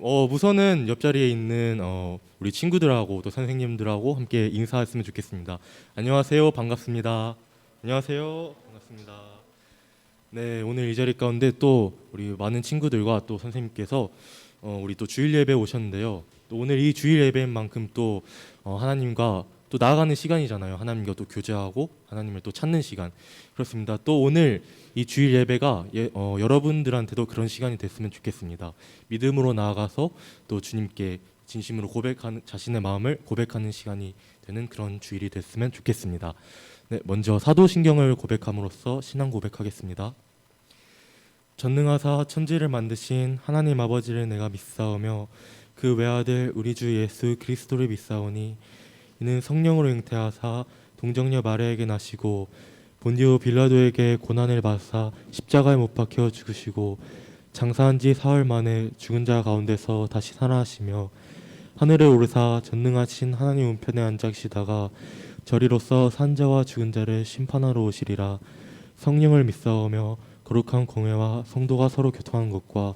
우선은 옆자리에 있는 우리 친구들하고 또 선생님들하고 함께 인사했으면 좋겠습니다. 안녕하세요. 반갑습니다. 안녕하세요. 반갑습니다. 네, 오늘 이 자리 가운데 또 우리 많은 친구들과 또 선생님께서 우리 또 주일 예배 오셨는데요. 또 오늘 이 주일 예배인 만큼 또 하나님과 또 나아가는 시간이잖아요. 하나님과 또 교제하고 하나님을 또 찾는 시간. 그렇습니다. 또 오늘 이 주일 예배가 여러분들한테도 그런 시간이 됐으면 좋겠습니다. 믿음으로 나아가서 또 주님께 진심으로 고백하는, 자신의 마음을 고백하는 시간이 되는 그런 주일이 됐으면 좋겠습니다. 네, 먼저 사도신경을 고백함으로써 신앙 고백하겠습니다. 전능하사 천지를 만드신 하나님 아버지를 내가 믿사오며 그 외아들 우리 주 예수 그리스도를 믿사오니 이는 성령으로 잉태하사 동정녀 마리아에게 나시고 본디오 빌라도에게 고난을 받사 십자가에 못 박혀 죽으시고 장사한 지 사흘 만에 죽은 자 가운데서 다시 살아나시며 하늘에 오르사 전능하신 하나님 우편에 앉아 계시다가 저리로서 산 자와 죽은 자를 심판하러 오시리라. 성령을 믿사오며 거룩한 공회와 성도가 서로 교통하는 것과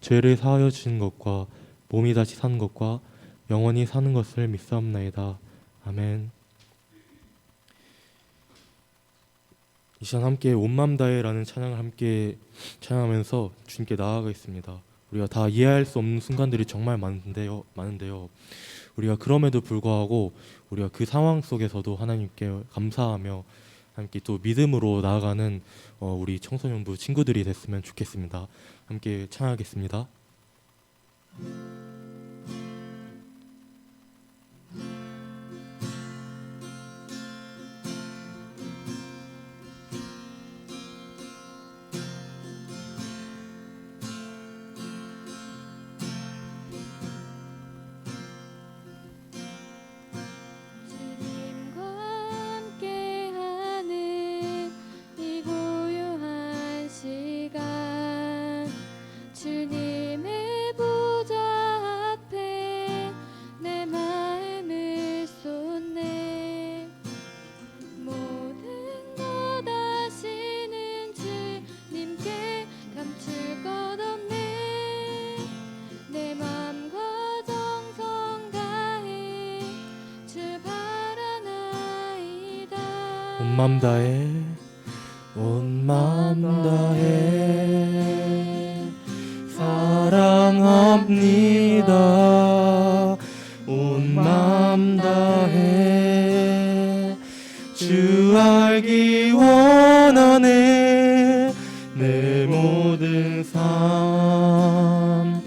죄를 사하여 주시는 것과 몸이 다시 사는 것과 영원히 사는 것을 믿사옵나이다. 아멘. 이 시간 함께 온 맘 다해라는 찬양을 함께 찬양하면서 주님께 나아가겠습니다. 우리가 다 이해할 수 없는 순간들이 정말 많은데요. 우리가 그럼에도 불구하고 우리가 그 상황 속에서도 하나님께 감사하며 함께 또 믿음으로 나아가는 우리 청소년부 친구들이 됐으면 좋겠습니다. 함께 찬양하겠습니다. 온 맘 다해 온 맘 다해 사랑합니다. 온 맘 다해 주 알기 원하네. 내 모든 삶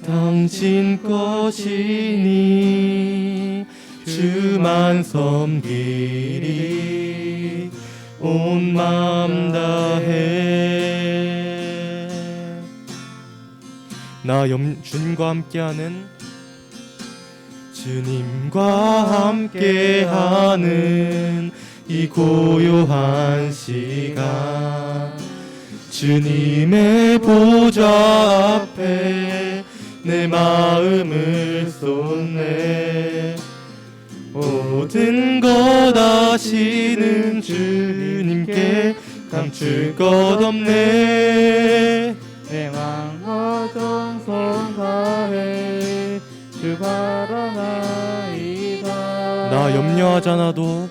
당신 것이니 주만 섬기리. 온 맘 다해 나 주님과 함께하는 주님과 함께하는 이 고요한 시간 주님의 보좌 앞에 내 마음을 쏟네. 모든 것 아시는 주님께 감출 것 없네. 내 마음과 정성 다해 주 바라나이다. 나 염려하잖아도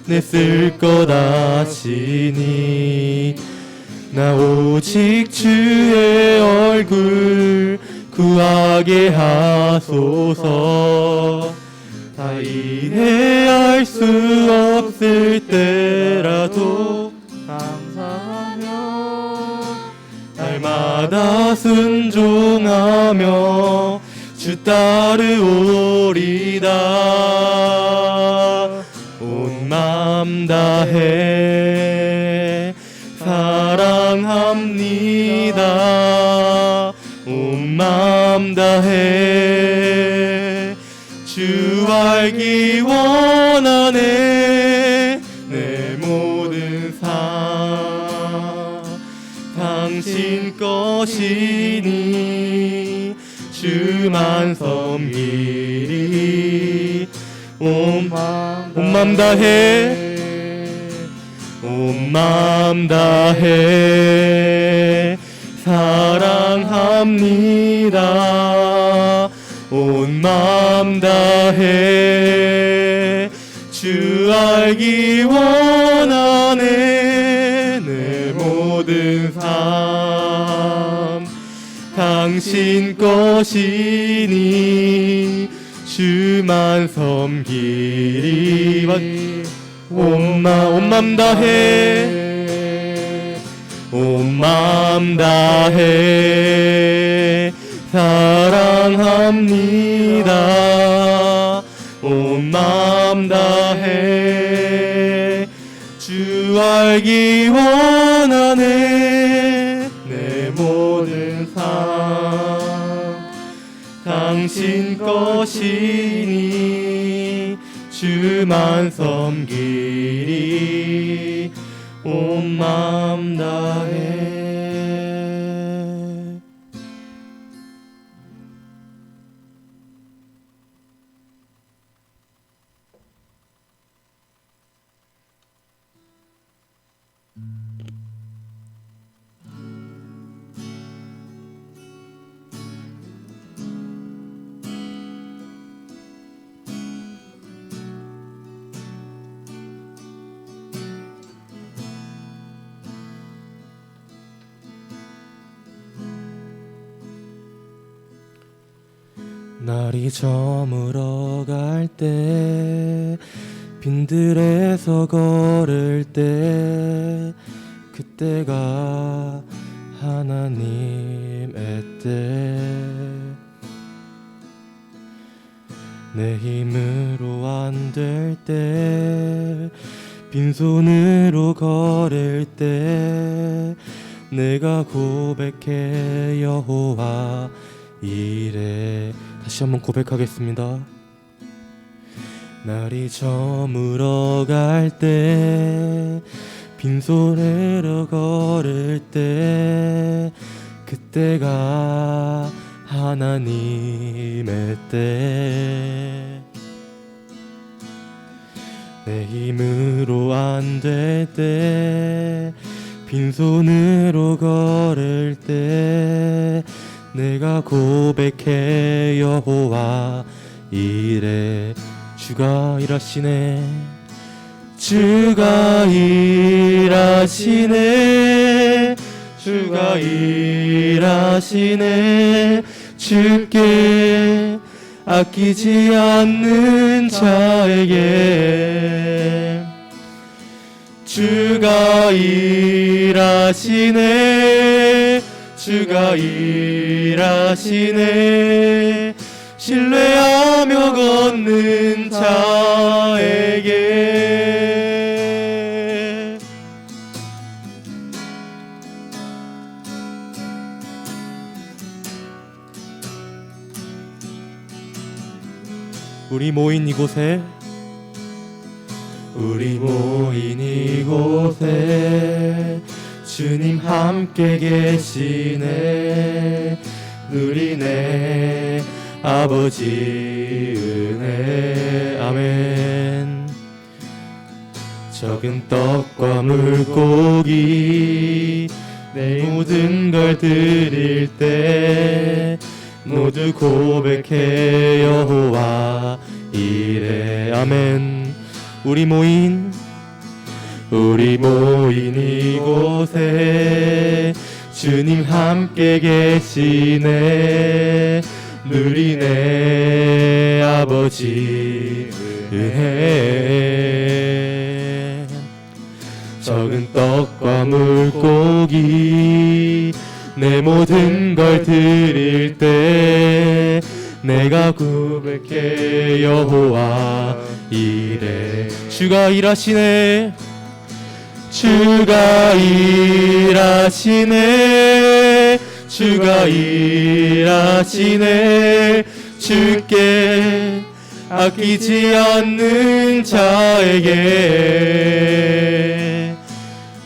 내 쓸 것 아시니 나 오직 주의 얼굴 구하게 하소서. 다 이해할 수 없을 때라도 감사하며 날마다 순종하며 주 따르오리다. 온 맘 다해 사랑합니다. 온 맘 다해 주 알기 원하네. 내 모든 삶 당신 것이니 주만 섬기리. 온 맘 다해 온 온 마음 다해 사랑합니다. 온 마음 다해 주 알기 원하네. 내 모든 삶 당신 것이니 주만 섬기리. 온 마음 다해 온 마음 다해 사랑합니다. 온 마음 다해 주 알기 원하네. 내 모든 삶 당신 것이니 주만 섬기리. 온 마음 다해. 날이 저물어 갈 때 빈들에서 걸을 때 그때가 하나님의 때. 내 힘으로 안 될 때 빈손으로 걸을 때 내가 고백해 여호와 이래. 다시 한번 고백하겠습니다. 날이 저물어 갈 때 빈손으로 걸을 때 그때가 하나님의 때. 내 힘으로 안 될 때 빈손으로 걸을 때 내가 고백해 여호와 이래. 주가 일하시네. 주가 일하시네. 주가 일하시네. 주께 아끼지 않는 자에게 주가 일하시네. 주가 일하시네. 신뢰하며 걷는 자에게. 우리 모인 이곳에 주님 함께 계시네. 누리네 아버지 은혜. 아멘. 적은 떡과 물고기 내 모든 걸 드릴 때 모두 고백해 여호와 이래. 아멘. 우리 모인 이곳에 주님 함께 계시네. 누리네 아버지 은혜. 적은 떡과 물고기 내 모든 걸 드릴 때 내가 고백해 여호와 이래. 주가 일하시네. 주가 일하시네. 주가 일하시네. 주께 아끼지 않는 자에게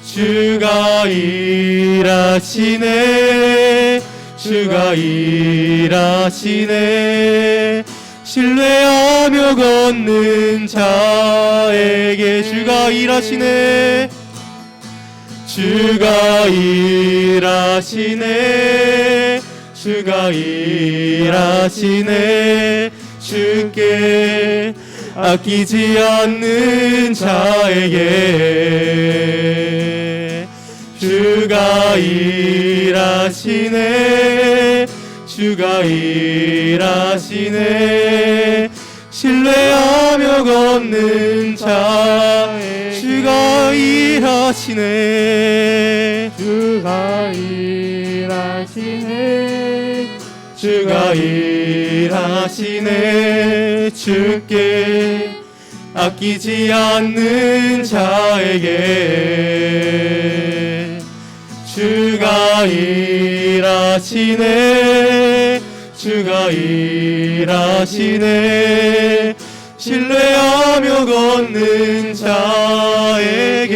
주가 일하시네. 주가 일하시네. 신뢰하며 걷는 자에게 주가 일하시네. 주가 일하시네 주가 일하시네 주께 아끼지 않는 자에게 주가 일하시네 주가 일하시네 신뢰하며 걷는 자 주가 일하시네 주가 일하시네 주가 일하시네 주께 아끼지 않는 자에게 주가 일하시네 주가 일하시네 신뢰하며 걷는 자에게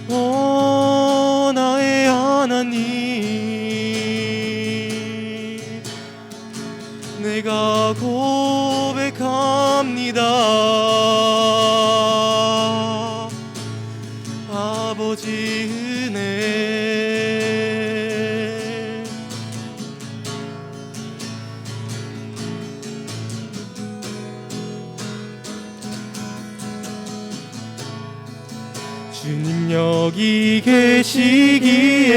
오 나의 하나님 내가 고백합니다 아버지 은혜 주님 여기 계시기에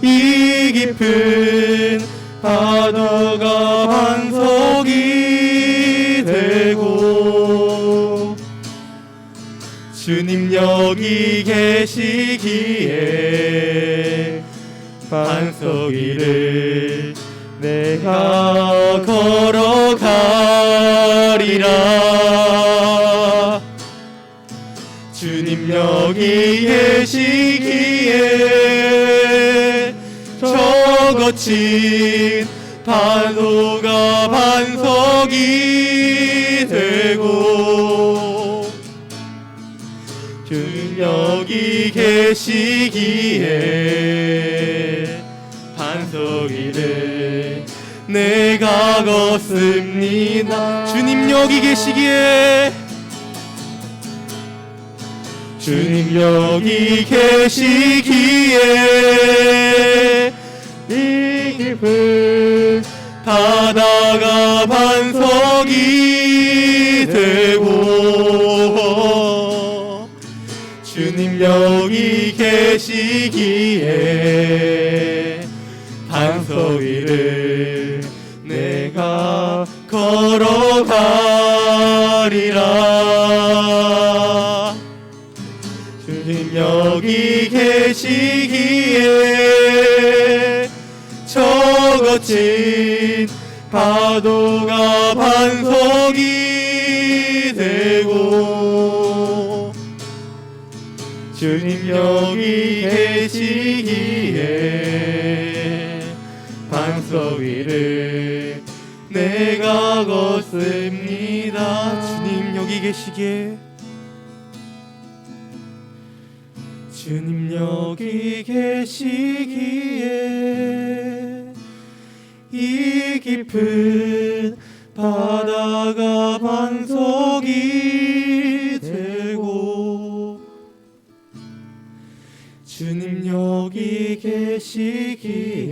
이 깊은 파도가 반석이 되고 주님 여기 계시기에 반석 위를 내가 걸어가리라 주님 여기 계시기에 저 거친 파도가 반석이 되고 주님 여기 계시기에 반석 위를 내가 걷습니다 주님 여기 계시기에 주님 여기 계시기에 이 깊은 바다가 반석이 되고 주님 여기 계시기에 반석 위를 내가 걸어가리라 주님 여기 계시기에 저 거친 파도가 반석이 되고 주님 여기 계시기에 반석 위를 내가 걷습니다 주님 여기 계시기에 주님 여기 계시기에 이 깊은 바다가 반석이 되고 주님 여기 계시기에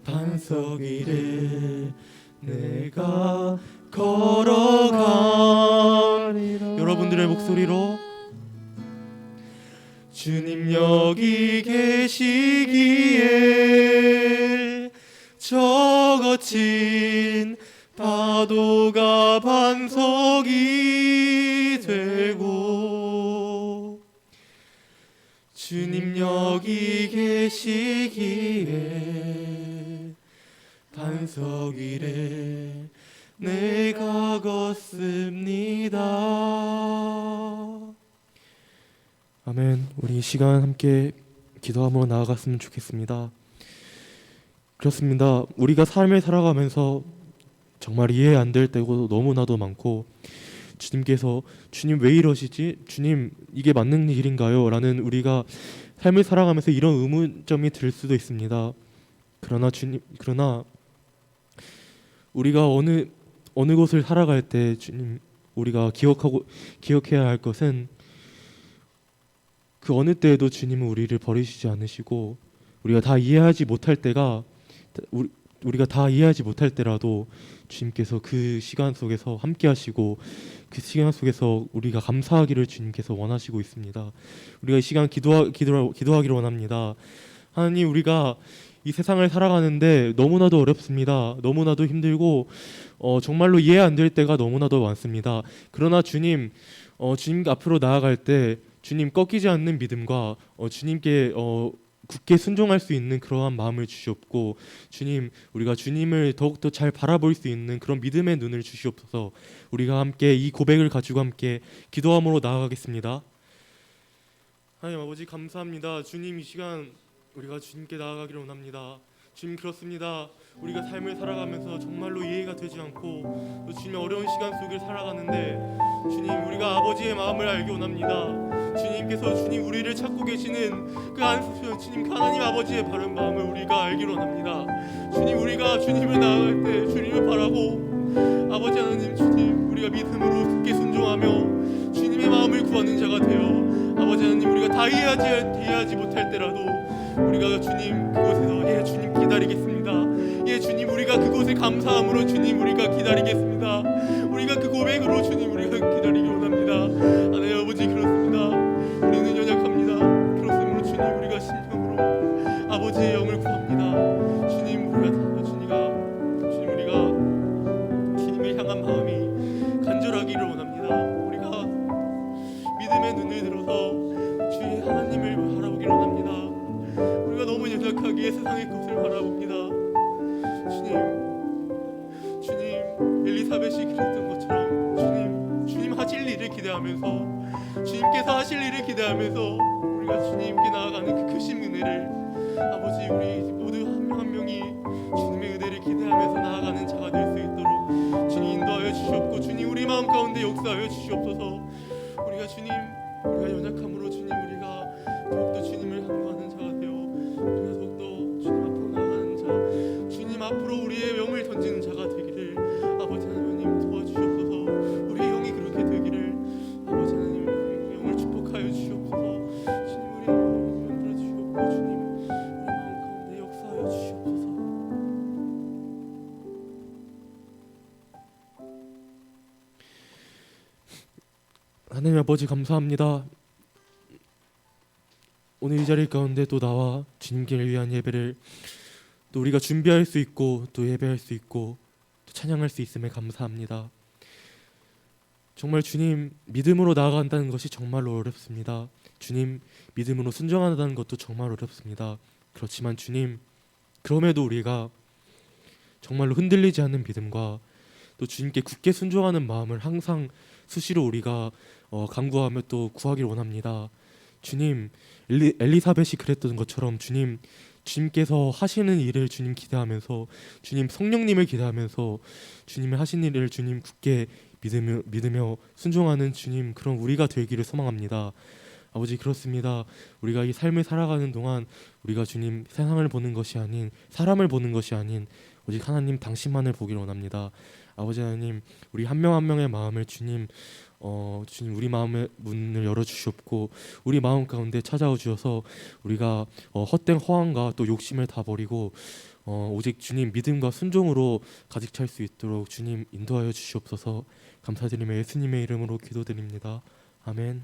반석 위를 내가 걸어가리라 여러분들의 목소리로 주님 여기 계시기에 저 거친 파도가 반석이 되고 주님 여기 계시기에 반석 위를 내가 걷습니다 아멘. 우리 이 시간 함께 기도함으로 나아갔으면 좋겠습니다. 그렇습니다. 우리가 삶을 살아가면서 정말 이해 안 될 때도 너무나도 많고 주님께서 주님 왜 이러시지? 주님 이게 맞는 일인가요? 라는 우리가 삶을 살아가면서 이런 의문점이 들 수도 있습니다. 그러나 우리가 어느 곳을 살아갈 때 주님 우리가 기억해야 할 것은 그 어느 때에도 주님은 우리를 버리시지 않으시고 우리가 다 이해하지 못할 때가 우리가 다 이해하지 못할 때라도 주님께서 그 시간 속에서 함께 하시고 그 시간 속에서 우리가 감사하기를 주님께서 원하시고 있습니다. 우리가 이 시간 기도하기를 원합니다. 하나님, 우리가 이 세상을 살아가는데 너무나도 어렵습니다. 너무나도 힘들고 정말로 이해 안 될 때가 너무나도 많습니다. 그러나 주님 앞으로 나아갈 때 주님 꺾이지 않는 믿음과 주님께 굳게 순종할 수 있는 그러한 마음을 주시옵고, 주님, 우리가 주님을 더욱더 잘 바라볼 수 있는 그런 믿음의 눈을 주시옵소서. 우리가 함께 이 고백을 가지고 함께 기도함으로 나아가겠습니다. 하나님 아버지, 감사합니다. 주님, 이 시간 우리가 주님께 나아가기를 원합니다. 주님, 그렇습니다. 우리가 삶을 살아가면서 정말로 이해가 되지 않고 또 주님의 어려운 시간 속을 살아가는데 주님, 우리가 아버지의 마음을 알기 원합니다. 주님께서 주님 우리를 찾고 계시는 주님 그 하나님 아버지의 바른 마음을 우리가 알기로 합니다. 주님, 우리가 주님을 나아갈 때 주님을 바라고 아버지 하나님, 주님 우리가 믿음으로 굳게 순종하며 주님의 마음을 구하는 자가 되어 아버지 하나님, 우리가 다 이해하지 못할 때라도 우리가 주님 그곳에서 주님 기다리겠습니다. 주님, 우리가 그곳을 감사함으로 주님 우리가 기다리겠습니다. 우리가 그 고백으로 주님 우리가 기다리기 원합니다. 하나님 아버지, 그렇습니다. 우리는 연약합니다. 그렇으므로 주님 우리가 심령으로 아버지의 영을 구합니다. 주님, 우리가 주님을 향한 마음이 간절하기를 원합니다. 우리가 믿음의 눈을 들어서 주의 하나님을 바라보기를 원합니다. 우리가 너무 연약하기에 세상의 것을 바라봅니다. 주님, 엘리사벳이 그랬던 것처럼 주님 하실 일을 기대하면서 주님께서 하실 일을 기대하면서 우리가 주님께 나아가는 그 크신 은혜를 아버지, 우리 모두 한 명 한 명이 주님의 은혜를 기대하면서 나아가는 자가 될 수 있도록 주님 인도하여 주시옵고, 주님 우리 마음 가운데 역사하여 주시옵소서. 우리가 연약함으로 주님 우리가 더욱더 주님을 향하는 자가 되어 우리가 더욱더 주님 앞으로 나아가는 자, 주님 앞으로 우리의 영을 던지는 자가 되기를 아버지 하나님 도와주시옵소서. 우리의 영이 그렇게 되기를 아버지 하나님, 우리 영을 축복하여 주시옵소서. 주님, 우리 영을 만들어 주시옵고, 주님 우리 마음 가운데 역사하여 주시옵소서. 하나님 아버지, 감사합니다. 오늘 이 자리 가운데 또 나와 주님께 위한 예배를 또 우리가 준비할 수 있고 또 예배할 수 있고 또 찬양할 수 있음에 감사합니다. 정말 주님, 믿음으로 나아간다는 것이 정말로 어렵습니다. 주님, 믿음으로 순종한다는 것도 정말 어렵습니다. 그렇지만 주님, 그럼에도 우리가 정말로 흔들리지 않는 믿음과 또 주님께 굳게 순종하는 마음을 항상 수시로 우리가 간구하며 또 구하기를 원합니다. 주님, 엘리사벳이 그랬던 것처럼 주님께서 하시는 일을 주님 기대하면서 주님 성령님을 기대하면서 주님의 하신 일을 주님 굳게 믿으며 순종하는 주님, 그런 우리가 되기를 소망합니다. 아버지, 그렇습니다. 우리가 이 삶을 살아가는 동안 우리가 주님 세상을 보는 것이 아닌, 사람을 보는 것이 아닌 오직 하나님 당신만을 보기를 원합니다. 아버지 하나님, 우리 한 명 한 명의 마음을 주님 우리 마음의 문을 열어주시옵고 우리 마음 가운데 찾아오 주셔서 우리가 헛된 허황과 또 욕심을 다 버리고 오직 주님 믿음과 순종으로 가득 찰 수 있도록 주님 인도하여 주시옵소서. 감사드리며 예수님의 이름으로 기도드립니다. 아멘.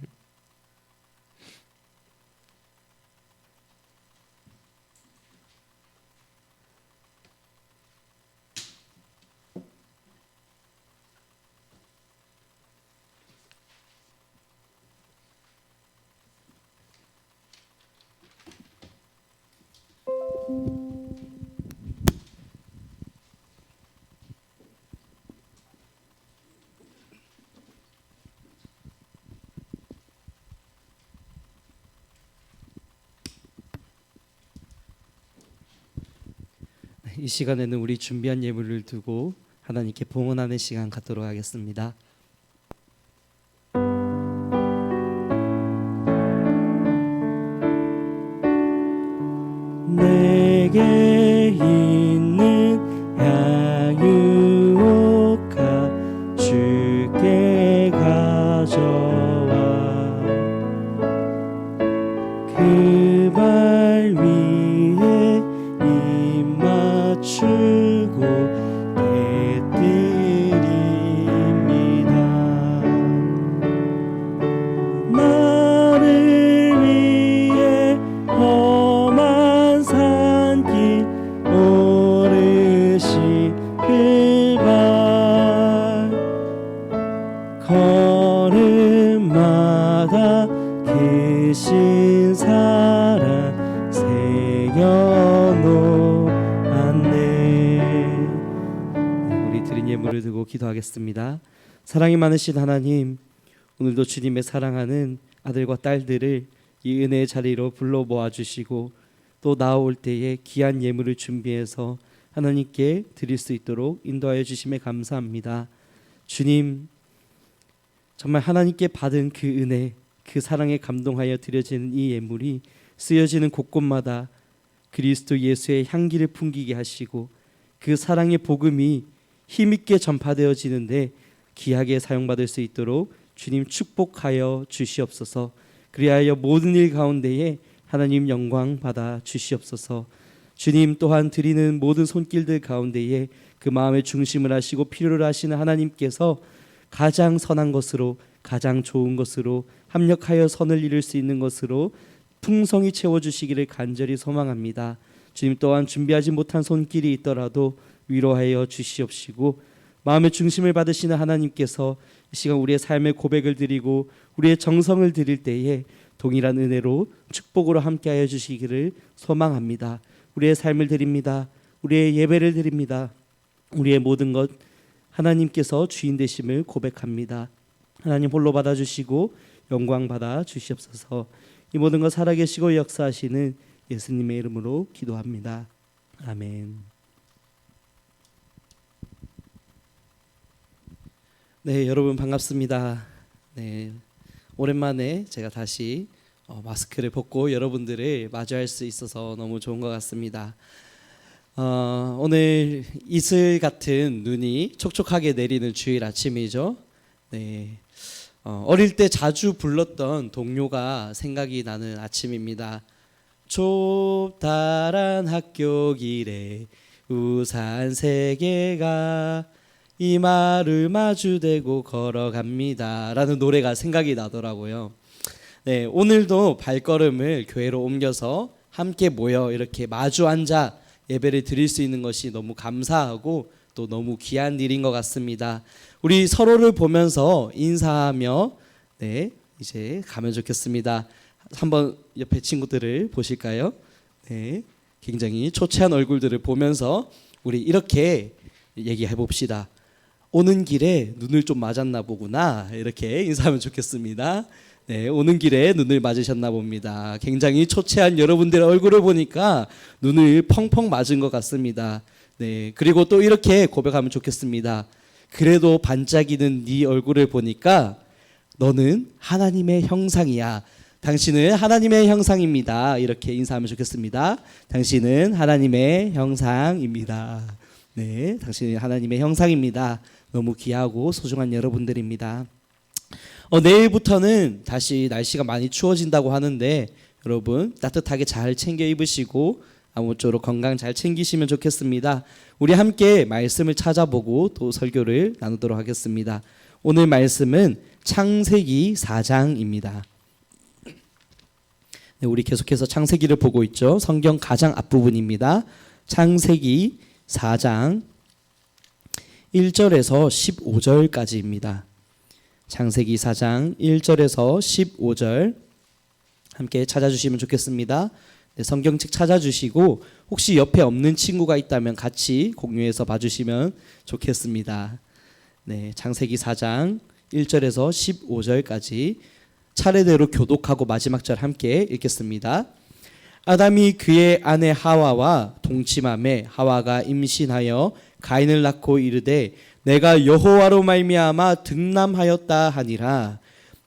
이 시간에는 우리 준비한 예물을 두고 하나님께 봉헌하는 시간 갖도록 하겠습니다. 내게 있는 향유 크신 사랑 새겨놓았네. 우리 드린 예물을 두고 기도하겠습니다. 사랑이 많으신 하나님, 오늘도 주님의 사랑하는 아들과 딸들을 이 은혜의 자리로 불러 모아주시고 또 나올 때에 귀한 예물을 준비해서 하나님께 드릴 수 있도록 인도하여 주심에 감사합니다. 주님, 정말 하나님께 받은 그 은혜, 그 사랑에 감동하여 드려지는 이 예물이 쓰여지는 곳곳마다 그리스도 예수의 향기를 풍기게 하시고 그 사랑의 복음이 힘있게 전파되어지는데 귀하게 사용받을 수 있도록 주님 축복하여 주시옵소서. 그리하여 모든 일 가운데에 하나님 영광 받아 주시옵소서. 주님 또한 드리는 모든 손길들 가운데에 그 마음의 중심을 하시고 필요로 하시는 하나님께서 가장 선한 것으로, 가장 좋은 것으로, 합력하여 선을 이룰 수 있는 것으로 풍성히 채워주시기를 간절히 소망합니다. 주님 또한 준비하지 못한 손길이 있더라도 위로하여 주시옵시고 마음의 중심을 받으시는 하나님께서 이 시간 우리의 삶의 고백을 드리고 우리의 정성을 드릴 때에 동일한 은혜로 축복으로 함께하여 주시기를 소망합니다. 우리의 삶을 드립니다. 우리의 예배를 드립니다. 우리의 모든 것 하나님께서 주인 되심을 고백합니다. 하나님 홀로 받아주시고 영광 받아 주시옵소서. 이 모든 것 살아계시고 역사하시는 예수님의 이름으로 기도합니다. 아멘. 네, 여러분 반갑습니다. 네, 오랜만에 제가 다시 마스크를 벗고 여러분들을 마주할 수 있어서 너무 좋은 것 같습니다. 오늘 이슬 같은 눈이 촉촉하게 내리는 주일 아침이죠. 네, 어릴 때 자주 불렀던 동요가 생각이 나는 아침입니다. 좁다란 학교 길에 우산 세 개가 이마를 마주대고 걸어갑니다 라는 노래가 생각이 나더라고요. 네, 오늘도 발걸음을 교회로 옮겨서 함께 모여 이렇게 마주 앉아 예배를 드릴 수 있는 것이 너무 감사하고 또 너무 귀한 일인 것 같습니다. 우리 서로를 보면서 인사하며 네, 이제 가면 좋겠습니다. 한번 옆에 친구들을 보실까요? 네, 굉장히 초췌한 얼굴들을 보면서 우리 이렇게 얘기해 봅시다. 오는 길에 눈을 좀 맞았나 보구나. 이렇게 인사하면 좋겠습니다. 네, 오는 길에 눈을 맞으셨나 봅니다. 굉장히 초췌한 여러분들의 얼굴을 보니까 눈을 펑펑 맞은 것 같습니다. 네, 그리고 또 이렇게 고백하면 좋겠습니다. 그래도 반짝이는 네 얼굴을 보니까 너는 하나님의 형상이야. 당신은 하나님의 형상입니다. 이렇게 인사하면 좋겠습니다. 당신은 하나님의 형상입니다. 네, 당신은 하나님의 형상입니다. 너무 귀하고 소중한 여러분들입니다. 내일부터는 다시 날씨가 많이 추워진다고 하는데 여러분 따뜻하게 잘 챙겨 입으시고 아무쪼록 건강 잘 챙기시면 좋겠습니다. 우리 함께 말씀을 찾아보고 또 설교를 나누도록 하겠습니다. 오늘 말씀은 창세기 4장입니다. 네, 우리 계속해서 창세기를 보고 있죠. 성경 가장 앞부분입니다. 창세기 4장 1절에서 15절까지입니다. 창세기 4장 1절에서 15절 함께 찾아주시면 좋겠습니다. 네, 성경책 찾아주시고 혹시 옆에 없는 친구가 있다면 같이 공유해서 봐주시면 좋겠습니다. 네, 창세기 4장 1절에서 15절까지 차례대로 교독하고 마지막 절 함께 읽겠습니다. 아담이 그의 아내 하와와 동침함에 하와가 임신하여 가인을 낳고 이르되 내가 여호와로 말미암아 득남하였다 하니라.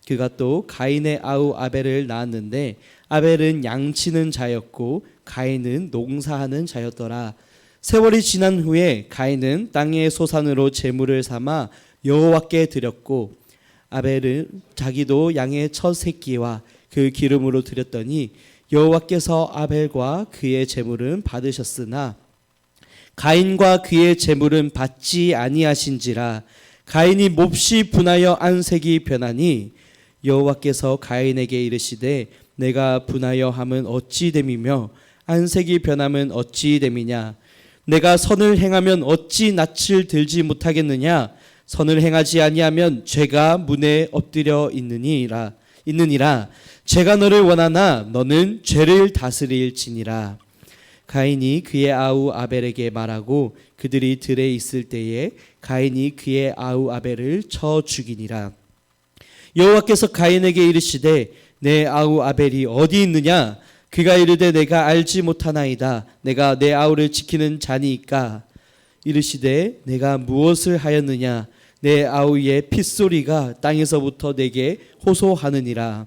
그가 또 가인의 아우 아벨을 낳았는데 아벨은 양치는 자였고 가인은 농사하는 자였더라. 세월이 지난 후에 가인은 땅의 소산으로 제물을 삼아 여호와께 드렸고 아벨은 자기도 양의 첫 새끼와 그 기름으로 드렸더니 여호와께서 아벨과 그의 제물은 받으셨으나 가인과 그의 제물은 받지 아니하신지라. 가인이 몹시 분하여 안색이 변하니 여호와께서 가인에게 이르시되 내가 분하여 함은 어찌 됨이며 안색이 변함은 어찌 됨이냐. 내가 선을 행하면 어찌 낯을 들지 못하겠느냐. 선을 행하지 아니하면 죄가 문에 엎드려 있느니라. 있느니라. 죄가 너를 원하나 너는 죄를 다스릴지니라. 가인이 그의 아우 아벨에게 말하고 그들이 들에 있을 때에 가인이 그의 아우 아벨을 쳐 죽이니라. 여호와께서 가인에게 이르시되 내 아우 아벨이 어디 있느냐? 그가 이르되 내가 알지 못하나이다. 내가 내 아우를 지키는 자니이까. 이르시되 내가 무엇을 하였느냐? 내 아우의 핏소리가 땅에서부터 내게 호소하느니라.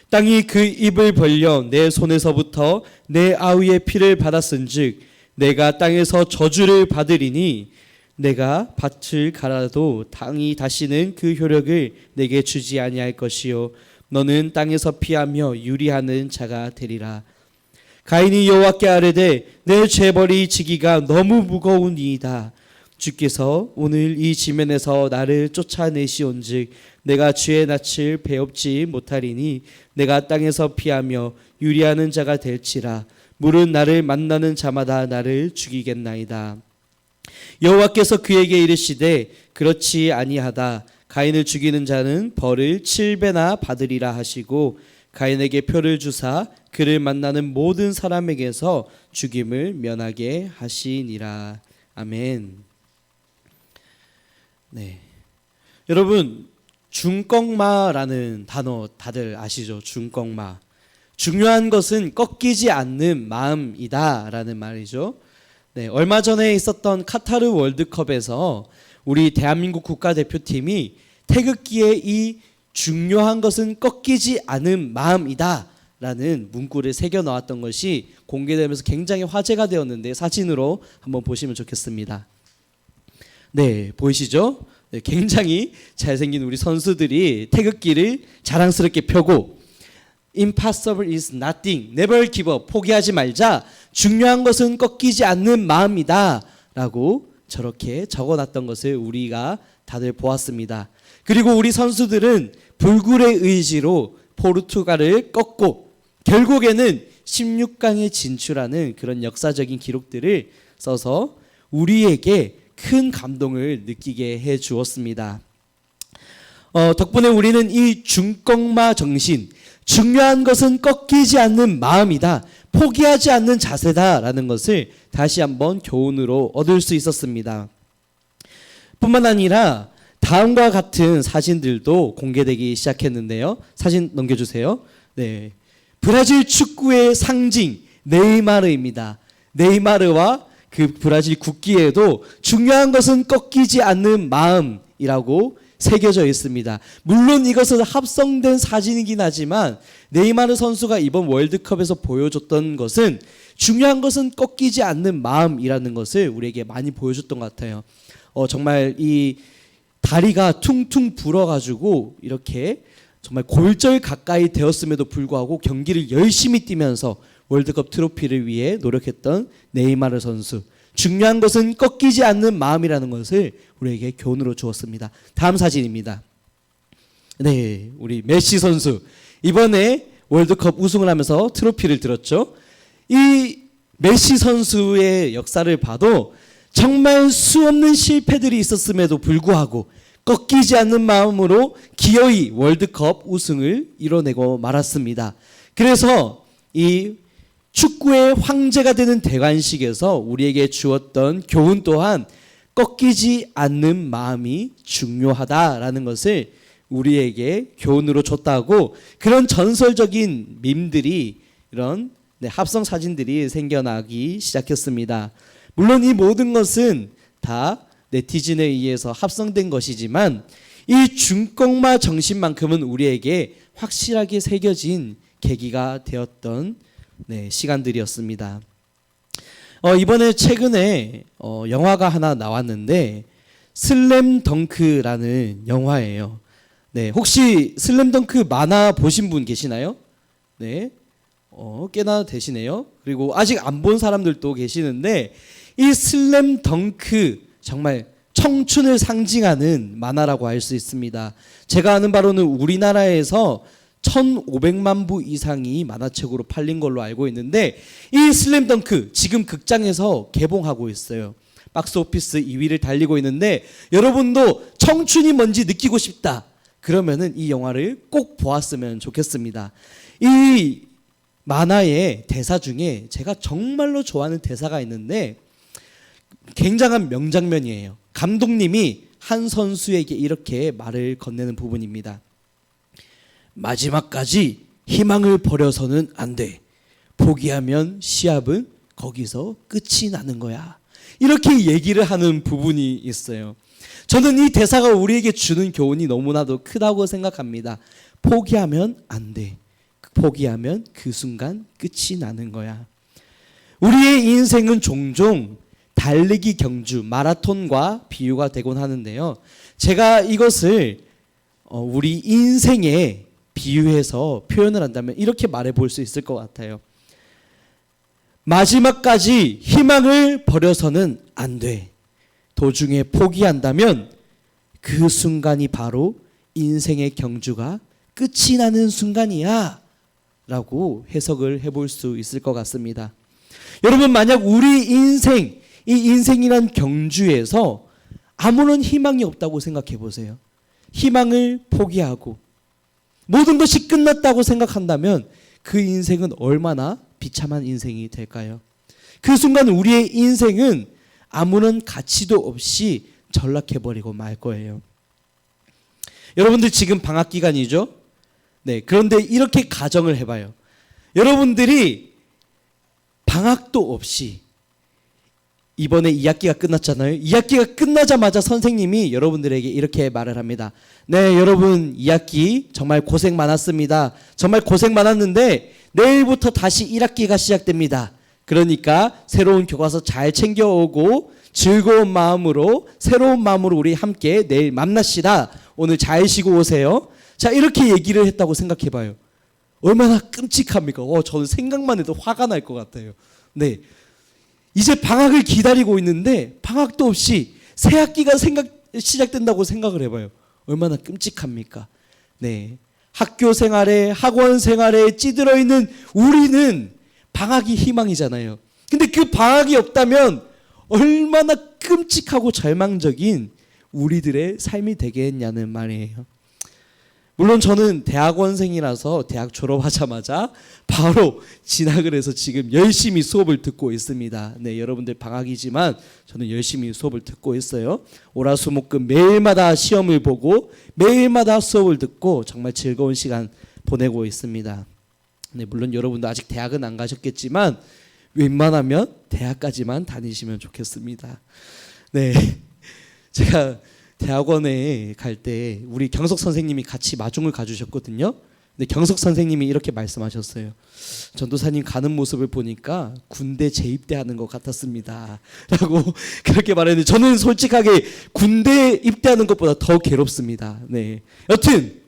땅이 그 입을 벌려 내 손에서부터 내 아우의 피를 받았은즉 내가 땅에서 저주를 받으리니 내가 밭을 갈아도 땅이 다시는 그 효력을 내게 주지 아니할 것이요 너는 땅에서 피하며 유리하는 자가 되리라. 가인이 여호와께 아뢰되 내 죄벌이 지기가 너무 무거우니이다. 주께서 오늘 이 지면에서 나를 쫓아내시온즉 내가 주의 낯을 배웁지 못하리니 내가 땅에서 피하며 유리하는 자가 될지라. 물은 나를 만나는 자마다 나를 죽이겠나이다. 여호와께서 그에게 이르시되 그렇지 아니하다. 가인을 죽이는 자는 벌을 7배나 받으리라 하시고 가인에게 표를 주사 그를 만나는 모든 사람에게서 죽임을 면하게 하시니라. 아멘. 네, 여러분 중꺽마라는 단어 다들 아시죠? 중꺽마. 중요한 것은 꺾이지 않는 마음이다라는 말이죠. 네, 얼마 전에 있었던 카타르 월드컵에서 우리 대한민국 국가대표팀이 태극기에 이 중요한 것은 꺾이지 않은 마음이다라는 문구를 새겨 넣었던 것이 공개되면서 굉장히 화제가 되었는데 사진으로 한번 보시면 좋겠습니다. 네, 보이시죠? 네, 굉장히 잘생긴 우리 선수들이 태극기를 자랑스럽게 펴고 Impossible is nothing, never give up, 포기하지 말자, 중요한 것은 꺾이지 않는 마음이다 라고 저렇게 적어놨던 것을 우리가 다들 보았습니다. 그리고 우리 선수들은 불굴의 의지로 포르투갈을 꺾고 결국에는 16강에 진출하는 그런 역사적인 기록들을 써서 우리에게 큰 감동을 느끼게 해 주었습니다. 덕분에 우리는 이 중꺽마 정신, 중요한 것은 꺾이지 않는 마음이다, 포기하지 않는 자세다라는 것을 다시 한번 교훈으로 얻을 수 있었습니다. 뿐만 아니라 다음과 같은 사진들도 공개되기 시작했는데요. 사진 넘겨주세요. 네, 브라질 축구의 상징 네이마르입니다. 네이마르와 그 브라질 국기에도 중요한 것은 꺾이지 않는 마음이라고 새겨져 있습니다. 물론 이것은 합성된 사진이긴 하지만 네이마르 선수가 이번 월드컵에서 보여줬던 것은 중요한 것은 꺾이지 않는 마음이라는 것을 우리에게 많이 보여줬던 것 같아요. 정말 이 다리가 퉁퉁 불어가지고 이렇게 정말 골절 가까이 되었음에도 불구하고 경기를 열심히 뛰면서 월드컵 트로피를 위해 노력했던 네이마르 선수. 중요한 것은 꺾이지 않는 마음이라는 것을 우리에게 교훈으로 주었습니다. 다음 사진입니다. 네, 우리 메시 선수 이번에 월드컵 우승을 하면서 트로피를 들었죠. 이 메시 선수의 역사를 봐도 정말 수없는 실패들이 있었음에도 불구하고 꺾이지 않는 마음으로 기어이 월드컵 우승을 이뤄내고 말았습니다. 그래서 이 축구의 황제가 되는 대관식에서 우리에게 주었던 교훈 또한 꺾이지 않는 마음이 중요하다라는 것을 우리에게 교훈으로 줬다고, 그런 전설적인 밈들이, 이런 합성 사진들이 생겨나기 시작했습니다. 물론 이 모든 것은 다 네티즌에 의해서 합성된 것이지만 이 중꺽마 정신만큼은 우리에게 확실하게 새겨진 계기가 되었던 시간들이었습니다. 이번에 최근에 영화가 하나 나왔는데 슬램덩크라는 영화예요. 네, 혹시 슬램덩크 만화 보신 분 계시나요? 네, 꽤나 되시네요. 그리고 아직 안 본 사람들도 계시는데 이 슬램덩크 정말 청춘을 상징하는 만화라고 할 수 있습니다. 제가 아는 바로는 우리나라에서 1,500만 부 이상이 만화책으로 팔린 걸로 알고 있는데 이 슬램덩크 지금 극장에서 개봉하고 있어요. 박스오피스 2위를 달리고 있는데 여러분도 청춘이 뭔지 느끼고 싶다, 그러면은 이 영화를 꼭 보았으면 좋겠습니다. 이 만화의 대사 중에 제가 정말로 좋아하는 대사가 있는데 굉장한 명장면이에요. 감독님이 한 선수에게 이렇게 말을 건네는 부분입니다. 마지막까지 희망을 버려서는 안 돼. 포기하면 시합은 거기서 끝이 나는 거야. 이렇게 얘기를 하는 부분이 있어요. 저는 이 대사가 우리에게 주는 교훈이 너무나도 크다고 생각합니다. 포기하면 안 돼. 포기하면 그 순간 끝이 나는 거야. 우리의 인생은 종종 달리기 경주, 마라톤과 비유가 되곤 하는데요. 제가 이것을 우리 인생에 비유해서 표현을 한다면 이렇게 말해 볼 수 있을 것 같아요. 마지막까지 희망을 버려서는 안 돼. 도중에 포기한다면 그 순간이 바로 인생의 경주가 끝이 나는 순간이야 라고 해석을 해볼 수 있을 것 같습니다. 여러분, 만약 우리 인생, 이 인생이란 경주에서 아무런 희망이 없다고 생각해 보세요. 희망을 포기하고 모든 것이 끝났다고 생각한다면 그 인생은 얼마나 비참한 인생이 될까요? 그 순간 우리의 인생은 아무런 가치도 없이 전락해버리고 말 거예요. 여러분들 지금 방학 기간이죠? 네, 그런데 이렇게 가정을 해봐요. 여러분들이 방학도 없이 이번에 2학기가 끝났잖아요. 2학기가 끝나자마자 선생님이 여러분들에게 이렇게 말을 합니다. 네, 여러분 2학기 정말 고생 많았습니다. 정말 고생 많았는데 내일부터 다시 1학기가 시작됩니다. 그러니까 새로운 교과서 잘 챙겨오고 즐거운 마음으로, 새로운 마음으로 우리 함께 내일 만납시다. 오늘 잘 쉬고 오세요. 자, 이렇게 얘기를 했다고 생각해봐요. 얼마나 끔찍합니까? 저는 생각만 해도 화가 날 것 같아요. 네, 이제 방학을 기다리고 있는데 방학도 없이 새 학기가 시작된다고 생각을 해봐요. 얼마나 끔찍합니까? 네, 학교 생활에, 학원 생활에 찌들어 있는 우리는 방학이 희망이잖아요. 근데 그 방학이 없다면 얼마나 끔찍하고 절망적인 우리들의 삶이 되겠냐는 말이에요. 물론 저는 대학원생이라서 대학 졸업하자마자 바로 진학을 해서 지금 열심히 수업을 듣고 있습니다. 네, 여러분들 방학이지만 저는 열심히 수업을 듣고 있어요. 월화수목금 매일마다 시험을 보고 매일마다 수업을 듣고 정말 즐거운 시간 보내고 있습니다. 네, 물론 여러분도 아직 대학은 안 가셨겠지만 웬만하면 대학까지만 다니시면 좋겠습니다. 네, 제가 대학원에 갈 때 우리 경석 선생님이 같이 마중을 가주셨거든요. 근데 경석 선생님이 이렇게 말씀하셨어요. 전도사님 가는 모습을 보니까 군대 재입대하는 것 같았습니다 라고 그렇게 말했는데 저는 솔직하게 군대 입대하는 것보다 더 괴롭습니다. 네, 여튼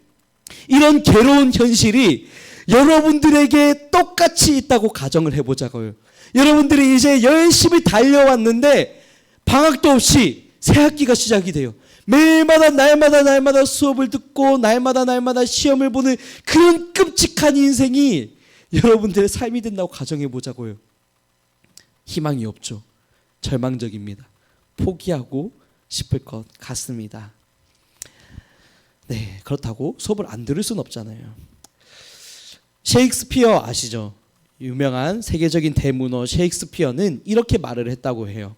이런 괴로운 현실이 여러분들에게 똑같이 있다고 가정을 해보자고요. 여러분들이 이제 열심히 달려왔는데 방학도 없이 새 학기가 시작이 돼요. 매일마다 날마다 수업을 듣고 날마다 시험을 보는 그런 끔찍한 인생이 여러분들의 삶이 된다고 가정해 보자고요. 희망이 없죠. 절망적입니다. 포기하고 싶을 것 같습니다. 네, 그렇다고 수업을 안 들을 수는 없잖아요. 셰익스피어 아시죠? 유명한 세계적인 대문호 셰익스피어는 이렇게 말을 했다고 해요.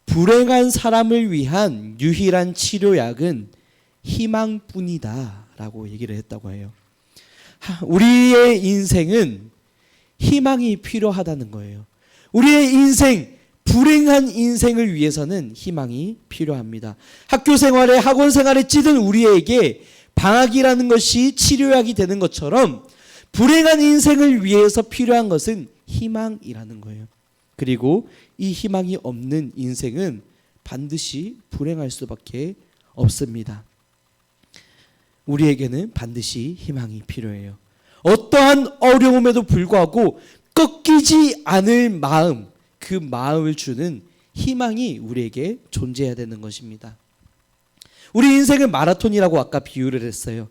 불행한 사람을 위한 유일한 치료약은 희망뿐이다 라고 얘기를 했다고 해요. 우리의 인생은 희망이 필요하다는 거예요. 우리의 인생, 불행한 인생을 위해서는 희망이 필요합니다. 학교 생활에, 학원 생활에 찌든 우리에게 방학이라는 것이 치료약이 되는 것처럼 불행한 인생을 위해서 필요한 것은 희망이라는 거예요. 그리고 이 희망이 없는 인생은 반드시 불행할 수밖에 없습니다. 우리에게는 반드시 희망이 필요해요. 어떠한 어려움에도 불구하고 꺾이지 않을 마음, 그 마음을 주는 희망이 우리에게 존재해야 되는 것입니다. 우리 인생은 마라톤이라고 아까 비유를 했어요.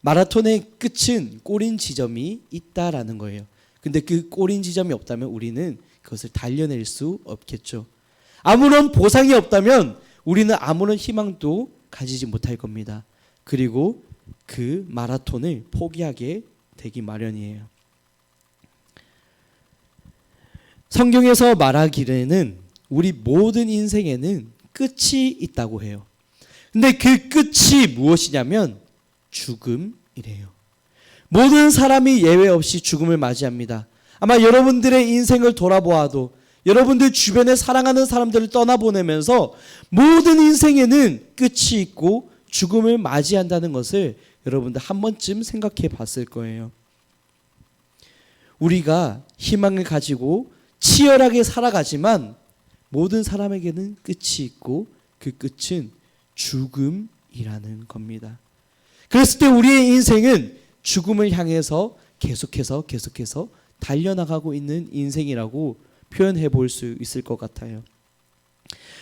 마라톤의 끝은 꼬린 지점이 있다라는 거예요. 근데 그 꼬린 지점이 없다면 우리는 그것을 달려낼 수 없겠죠. 아무런 보상이 없다면 우리는 아무런 희망도 가지지 못할 겁니다. 그리고 그 마라톤을 포기하게 되기 마련이에요. 성경에서 말하기를 우리 모든 인생에는 끝이 있다고 해요. 근데 그 끝이 무엇이냐면 죽음이래요. 모든 사람이 예외 없이 죽음을 맞이합니다. 아마 여러분들의 인생을 돌아보아도 여러분들 주변에 사랑하는 사람들을 떠나보내면서 모든 인생에는 끝이 있고 죽음을 맞이한다는 것을 여러분들 한 번쯤 생각해 봤을 거예요. 우리가 희망을 가지고 치열하게 살아가지만 모든 사람에게는 끝이 있고 그 끝은 죽음이라는 겁니다. 그랬을 때 우리의 인생은 죽음을 향해서 계속해서 달려나가고 있는 인생이라고 표현해 볼 수 있을 것 같아요.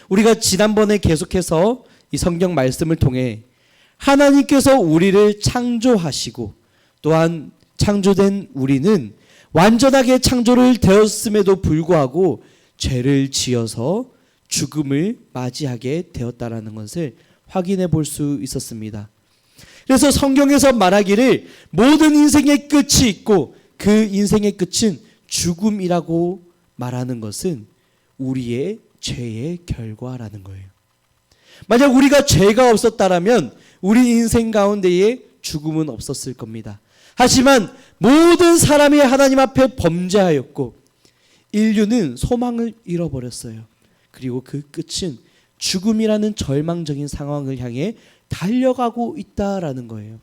우리가 지난번에 계속해서 이 성경 말씀을 통해 하나님께서 우리를 창조하시고 또한 창조된 우리는 완전하게 창조를 되었음에도 불구하고 죄를 지어서 죽음을 맞이하게 되었다라는 것을 확인해 볼 수 있었습니다. 그래서 성경에서 말하기를 모든 인생의 끝이 있고 그 인생의 끝은 죽음이라고 말하는 것은 우리의 죄의 결과라는 거예요. 만약 우리가 죄가 없었다라면 우리 인생 가운데에 죽음은 없었을 겁니다. 하지만 모든 사람이 하나님 앞에 범죄하였고 인류는 소망을 잃어버렸어요. 그리고 그 끝은 죽음이라는 절망적인 상황을 향해 달려가고 있다라는 거예요.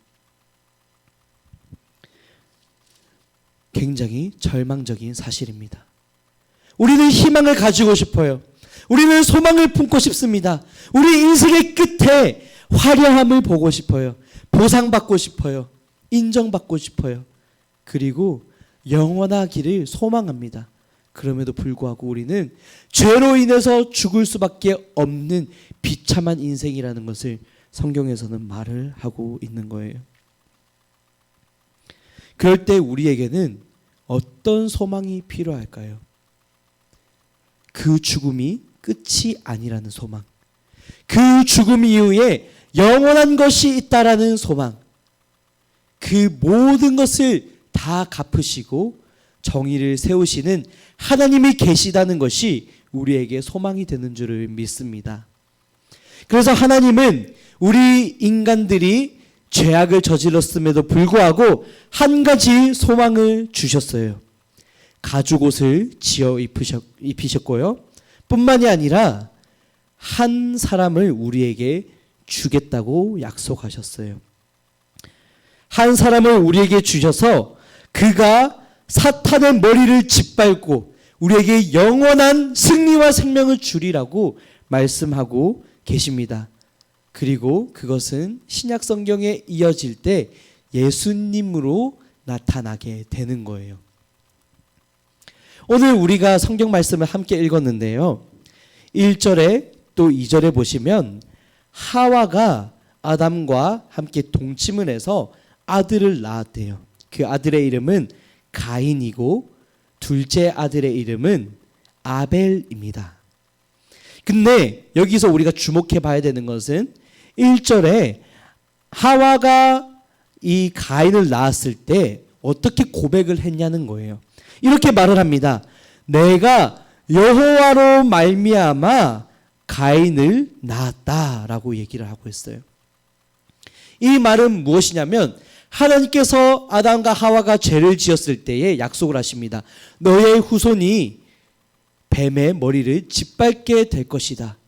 굉장히 절망적인 사실입니다. 우리는 희망을 가지고 싶어요. 우리는 소망을 품고 싶습니다. 우리 인생의 끝에 화려함을 보고 싶어요. 보상받고 싶어요. 인정받고 싶어요. 그리고 영원하기를 소망합니다. 그럼에도 불구하고 우리는 죄로 인해서 죽을 수밖에 없는 비참한 인생이라는 것을 성경에서는 말을 하고 있는 거예요. 그럴 때 우리에게는 어떤 소망이 필요할까요? 그 죽음이 끝이 아니라는 소망, 그 죽음 이후에 영원한 것이 있다라는 소망, 그 모든 것을 다 갚으시고 정의를 세우시는 하나님이 계시다는 것이 우리에게 소망이 되는 줄을 믿습니다. 그래서 하나님은 우리 인간들이 죄악을 저질렀음에도 불구하고 한 가지 소망을 주셨어요. 가죽옷을 지어 입히셨고요. 뿐만이 아니라 한 사람을 우리에게 주겠다고 약속하셨어요. 한 사람을 우리에게 주셔서 그가 사탄의 머리를 짓밟고 우리에게 영원한 승리와 생명을 주리라고 말씀하고 계십니다. 그리고 그것은 신약 성경에 이어질 때 예수님으로 나타나게 되는 거예요. 오늘 우리가 성경 말씀을 함께 읽었는데요. 1절에 또 2절에 보시면 하와가 아담과 함께 동침을 해서 아들을 낳았대요. 그 아들의 이름은 가인이고 둘째 아들의 이름은 아벨입니다. 근데 여기서 우리가 주목해 봐야 되는 것은 1절에 하와가 이 가인을 낳았을 때 어떻게 고백을 했냐는 거예요. 이렇게 말을 합니다. 내가 여호와로 말미암아 가인을 낳았다라고 얘기를 하고 있어요. 이 말은 무엇이냐면 하나님께서 아담과 하와가 죄를 지었을 때에 약속을 하십니다. 너의 후손이 뱀의 머리를 짓밟게 될 것이다.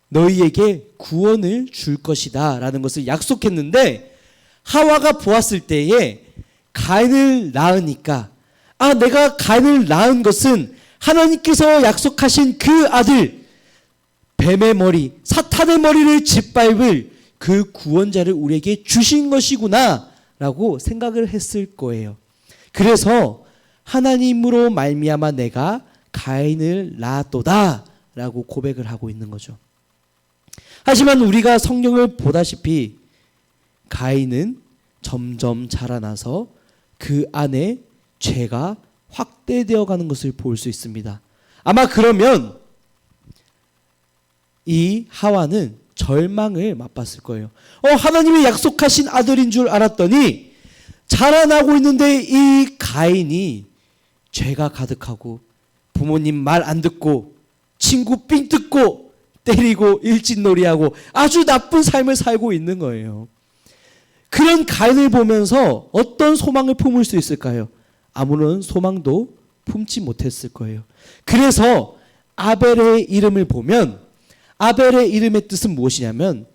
너희에게 구원을 줄 것이다 라는 것을 약속했는데 하와가 보았을 때에 가인을 낳으니까 내가 가인을 낳은 것은 하나님께서 약속하신 그 아들 뱀의 머리, 사탄의 머리를 짓밟을 그 구원자를 우리에게 주신 것이구나 라고 생각을 했을 거예요. 그래서 하나님으로 말미암아 내가 가인을 낳았도다 라고 고백을 하고 있는 거죠. 하지만 우리가 성경을 보다시피 가인은 점점 자라나서 그 안에 죄가 확대되어 가는 것을 볼 수 있습니다. 아마 그러면 이 하와는 절망을 맛봤을 거예요. 하나님이 약속하신 아들인 줄 알았더니 자라나고 있는데 이 가인이 죄가 가득하고 부모님 말 안 듣고 친구 삥 뜯고 때리고 일진놀이하고 아주 나쁜 삶을 살고 있는 거예요. 그런 가인을 보면서 어떤 소망을 품을 수 있을까요? 아무런 소망도 품지 못했을 거예요. 그래서 아벨의 이름을 보면 아벨의 이름의 뜻은 무엇이냐면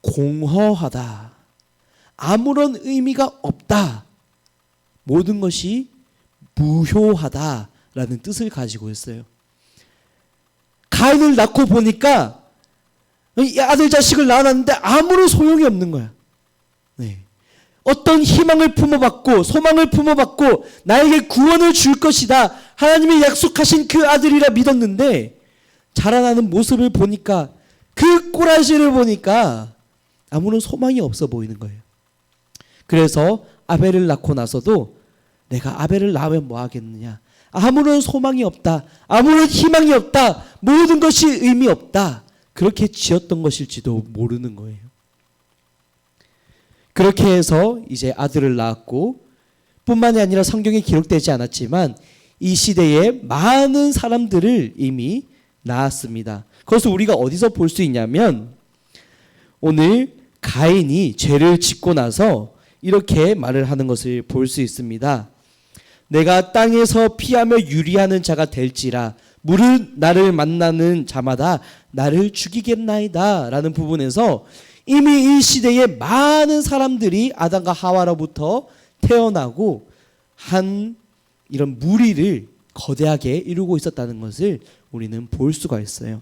공허하다. 아무런 의미가 없다. 모든 것이 무효하다라는 뜻을 가지고 있어요. 가인을 낳고 보니까 이 아들 자식을 낳았는데 아무런 소용이 없는 거야. 네. 어떤 희망을 품어봤고 소망을 품어봤고 나에게 구원을 줄 것이다. 하나님이 약속하신 그 아들이라 믿었는데 자라나는 모습을 보니까 그 꼬라지를 보니까 아무런 소망이 없어 보이는 거예요. 그래서 아벨을 낳고 나서도 내가 아벨을 낳으면 뭐 하겠느냐. 아무런 소망이 없다. 아무런 희망이 없다. 모든 것이 의미 없다. 그렇게 지었던 것일지도 모르는 거예요. 그렇게 해서 이제 아들을 낳았고 뿐만이 아니라 성경에 기록되지 않았지만 이 시대에 많은 사람들을 이미 낳았습니다. 그것을 우리가 어디서 볼 수 있냐면 오늘 가인이 죄를 짓고 나서 이렇게 말을 하는 것을 볼 수 있습니다. 내가 땅에서 피하며 유리하는 자가 될지라 무릇 나를 만나는 자마다 나를 죽이겠나이다 라는 부분에서 이미 이 시대에 많은 사람들이 아담과 하와로부터 태어나고 한 이런 무리를 거대하게 이루고 있었다는 것을 우리는 볼 수가 있어요.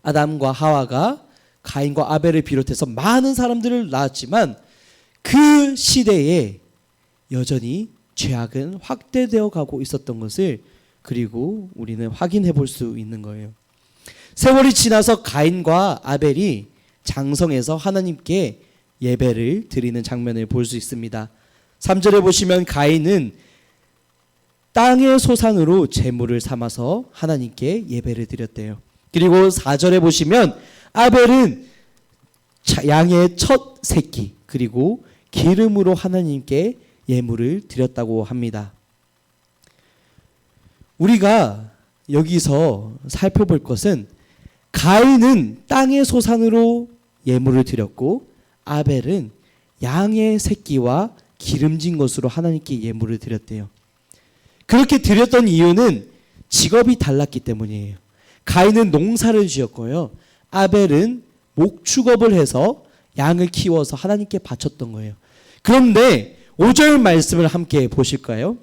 아담과 하와가 가인과 아벨을 비롯해서 많은 사람들을 낳았지만 그 시대에 여전히 죄악은 확대되어 가고 있었던 것을 그리고 우리는 확인해 볼 수 있는 거예요. 세월이 지나서 가인과 아벨이 장성해서 하나님께 예배를 드리는 장면을 볼 수 있습니다. 3절에 보시면 가인은 땅의 소산으로 제물을 삼아서 하나님께 예배를 드렸대요. 그리고 4절에 보시면 아벨은 양의 첫 새끼 그리고 기름으로 하나님께 예물을 드렸다고 합니다. 우리가 여기서 살펴볼 것은 가인은 땅의 소산으로 예물을 드렸고 아벨은 양의 새끼와 기름진 것으로 하나님께 예물을 드렸대요. 그렇게 드렸던 이유는 직업이 달랐기 때문이에요. 가인은 농사를 지었고요. 아벨은 목축업을 해서 양을 키워서 하나님께 바쳤던 거예요. 그런데 5절 말씀을 함께 보실까요?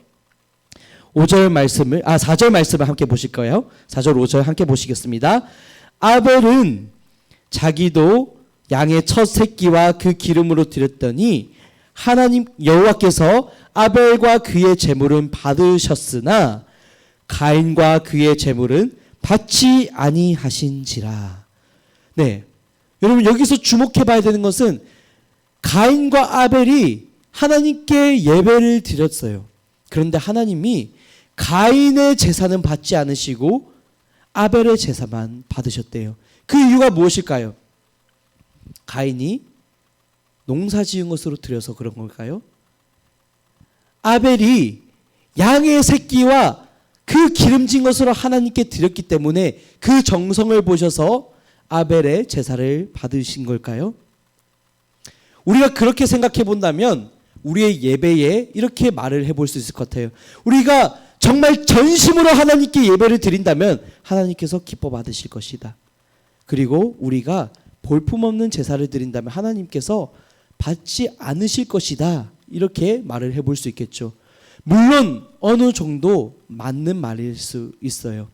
4절 말씀을 함께 보실 거예요. 4절 5절 함께 보시겠습니다. 아벨은 자기도 양의 첫 새끼와 그 기름으로 드렸더니 하나님 여호와께서 아벨과 그의 제물은 받으셨으나 가인과 그의 제물은 받지 아니하신지라. 네, 여러분 여기서 주목해 봐야 되는 것은 가인과 아벨이 하나님께 예배를 드렸어요. 그런데 하나님이 가인의 제사는 받지 않으시고 아벨의 제사만 받으셨대요. 그 이유가 무엇일까요? 가인이 농사 지은 것으로 드려서 그런 걸까요? 아벨이 양의 새끼와 그 기름진 것으로 하나님께 드렸기 때문에 그 정성을 보셔서 아벨의 제사를 받으신 걸까요? 우리가 그렇게 생각해 본다면 우리의 예배에 이렇게 말을 해볼 수 있을 것 같아요. 우리가 정말 전심으로 하나님께 예배를 드린다면 하나님께서 기뻐 받으실 것이다. 그리고 우리가 볼품없는 제사를 드린다면 하나님께서 받지 않으실 것이다. 이렇게 말을 해볼 수 있겠죠. 물론 어느 정도 맞는 말일 수 있어요.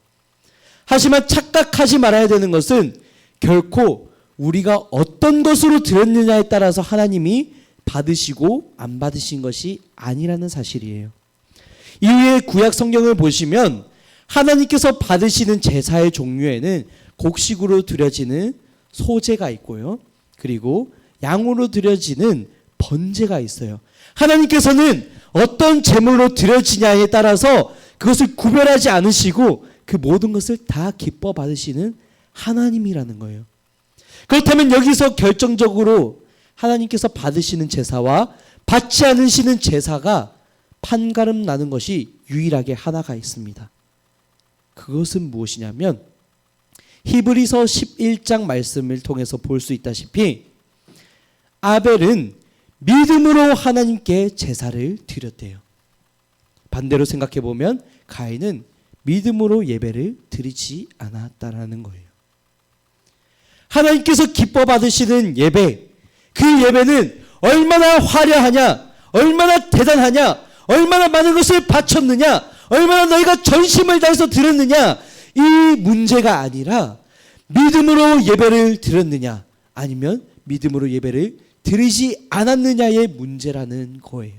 하지만 착각하지 말아야 되는 것은 결코 우리가 어떤 것으로 드렸느냐에 따라서 하나님이 받으시고 안 받으신 것이 아니라는 사실이에요. 이후에 구약 성경을 보시면 하나님께서 받으시는 제사의 종류에는 곡식으로 드려지는 소제가 있고요. 그리고 양으로 드려지는 번제가 있어요. 하나님께서는 어떤 제물로 드려지냐에 따라서 그것을 구별하지 않으시고 그 모든 것을 다 기뻐 받으시는 하나님이라는 거예요. 그렇다면 여기서 결정적으로 하나님께서 받으시는 제사와 받지 않으시는 제사가 판가름 나는 것이 유일하게 하나가 있습니다. 그것은 무엇이냐면 히브리서 11장 말씀을 통해서 볼 수 있다시피 아벨은 믿음으로 하나님께 제사를 드렸대요. 반대로 생각해 보면 가인은 믿음으로 예배를 드리지 않았다라는 거예요. 하나님께서 기뻐 받으시는 예배, 그 예배는 얼마나 화려하냐, 얼마나 대단하냐, 얼마나 많은 것을 바쳤느냐, 얼마나 너희가 전심을 다해서 드렸느냐, 이 문제가 아니라 믿음으로 예배를 드렸느냐 아니면 믿음으로 예배를 드리지 않았느냐의 문제라는 거예요.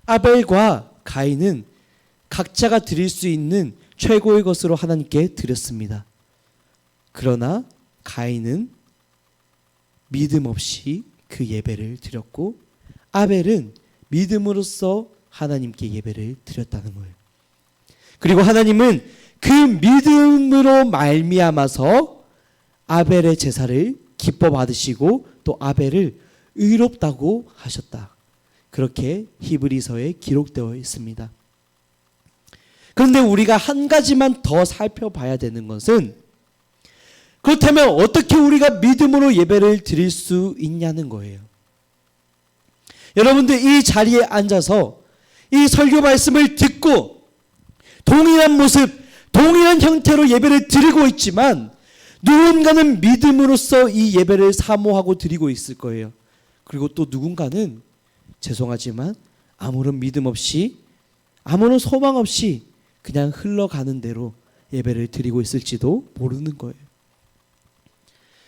아벨과 가인은 각자가 드릴 수 있는 최고의 것으로 하나님께 드렸습니다. 그러나 가인은 믿음 없이 그 예배를 드렸고 아벨은 믿음으로써 하나님께 예배를 드렸다는 거예요. 그리고 하나님은 그 믿음으로 말미암아서 아벨의 제사를 기뻐 받으시고 또 아벨을 의롭다고 하셨다. 그렇게 히브리서에 기록되어 있습니다. 그런데 우리가 한 가지만 더 살펴봐야 되는 것은 그렇다면 어떻게 우리가 믿음으로 예배를 드릴 수 있냐는 거예요. 여러분들 이 자리에 앉아서 이 설교 말씀을 듣고 동일한 모습, 동일한 형태로 예배를 드리고 있지만 누군가는 믿음으로써 이 예배를 사모하고 드리고 있을 거예요. 그리고 또 누군가는 죄송하지만 아무런 믿음 없이 아무런 소망 없이 그냥 흘러가는 대로 예배를 드리고 있을지도 모르는 거예요.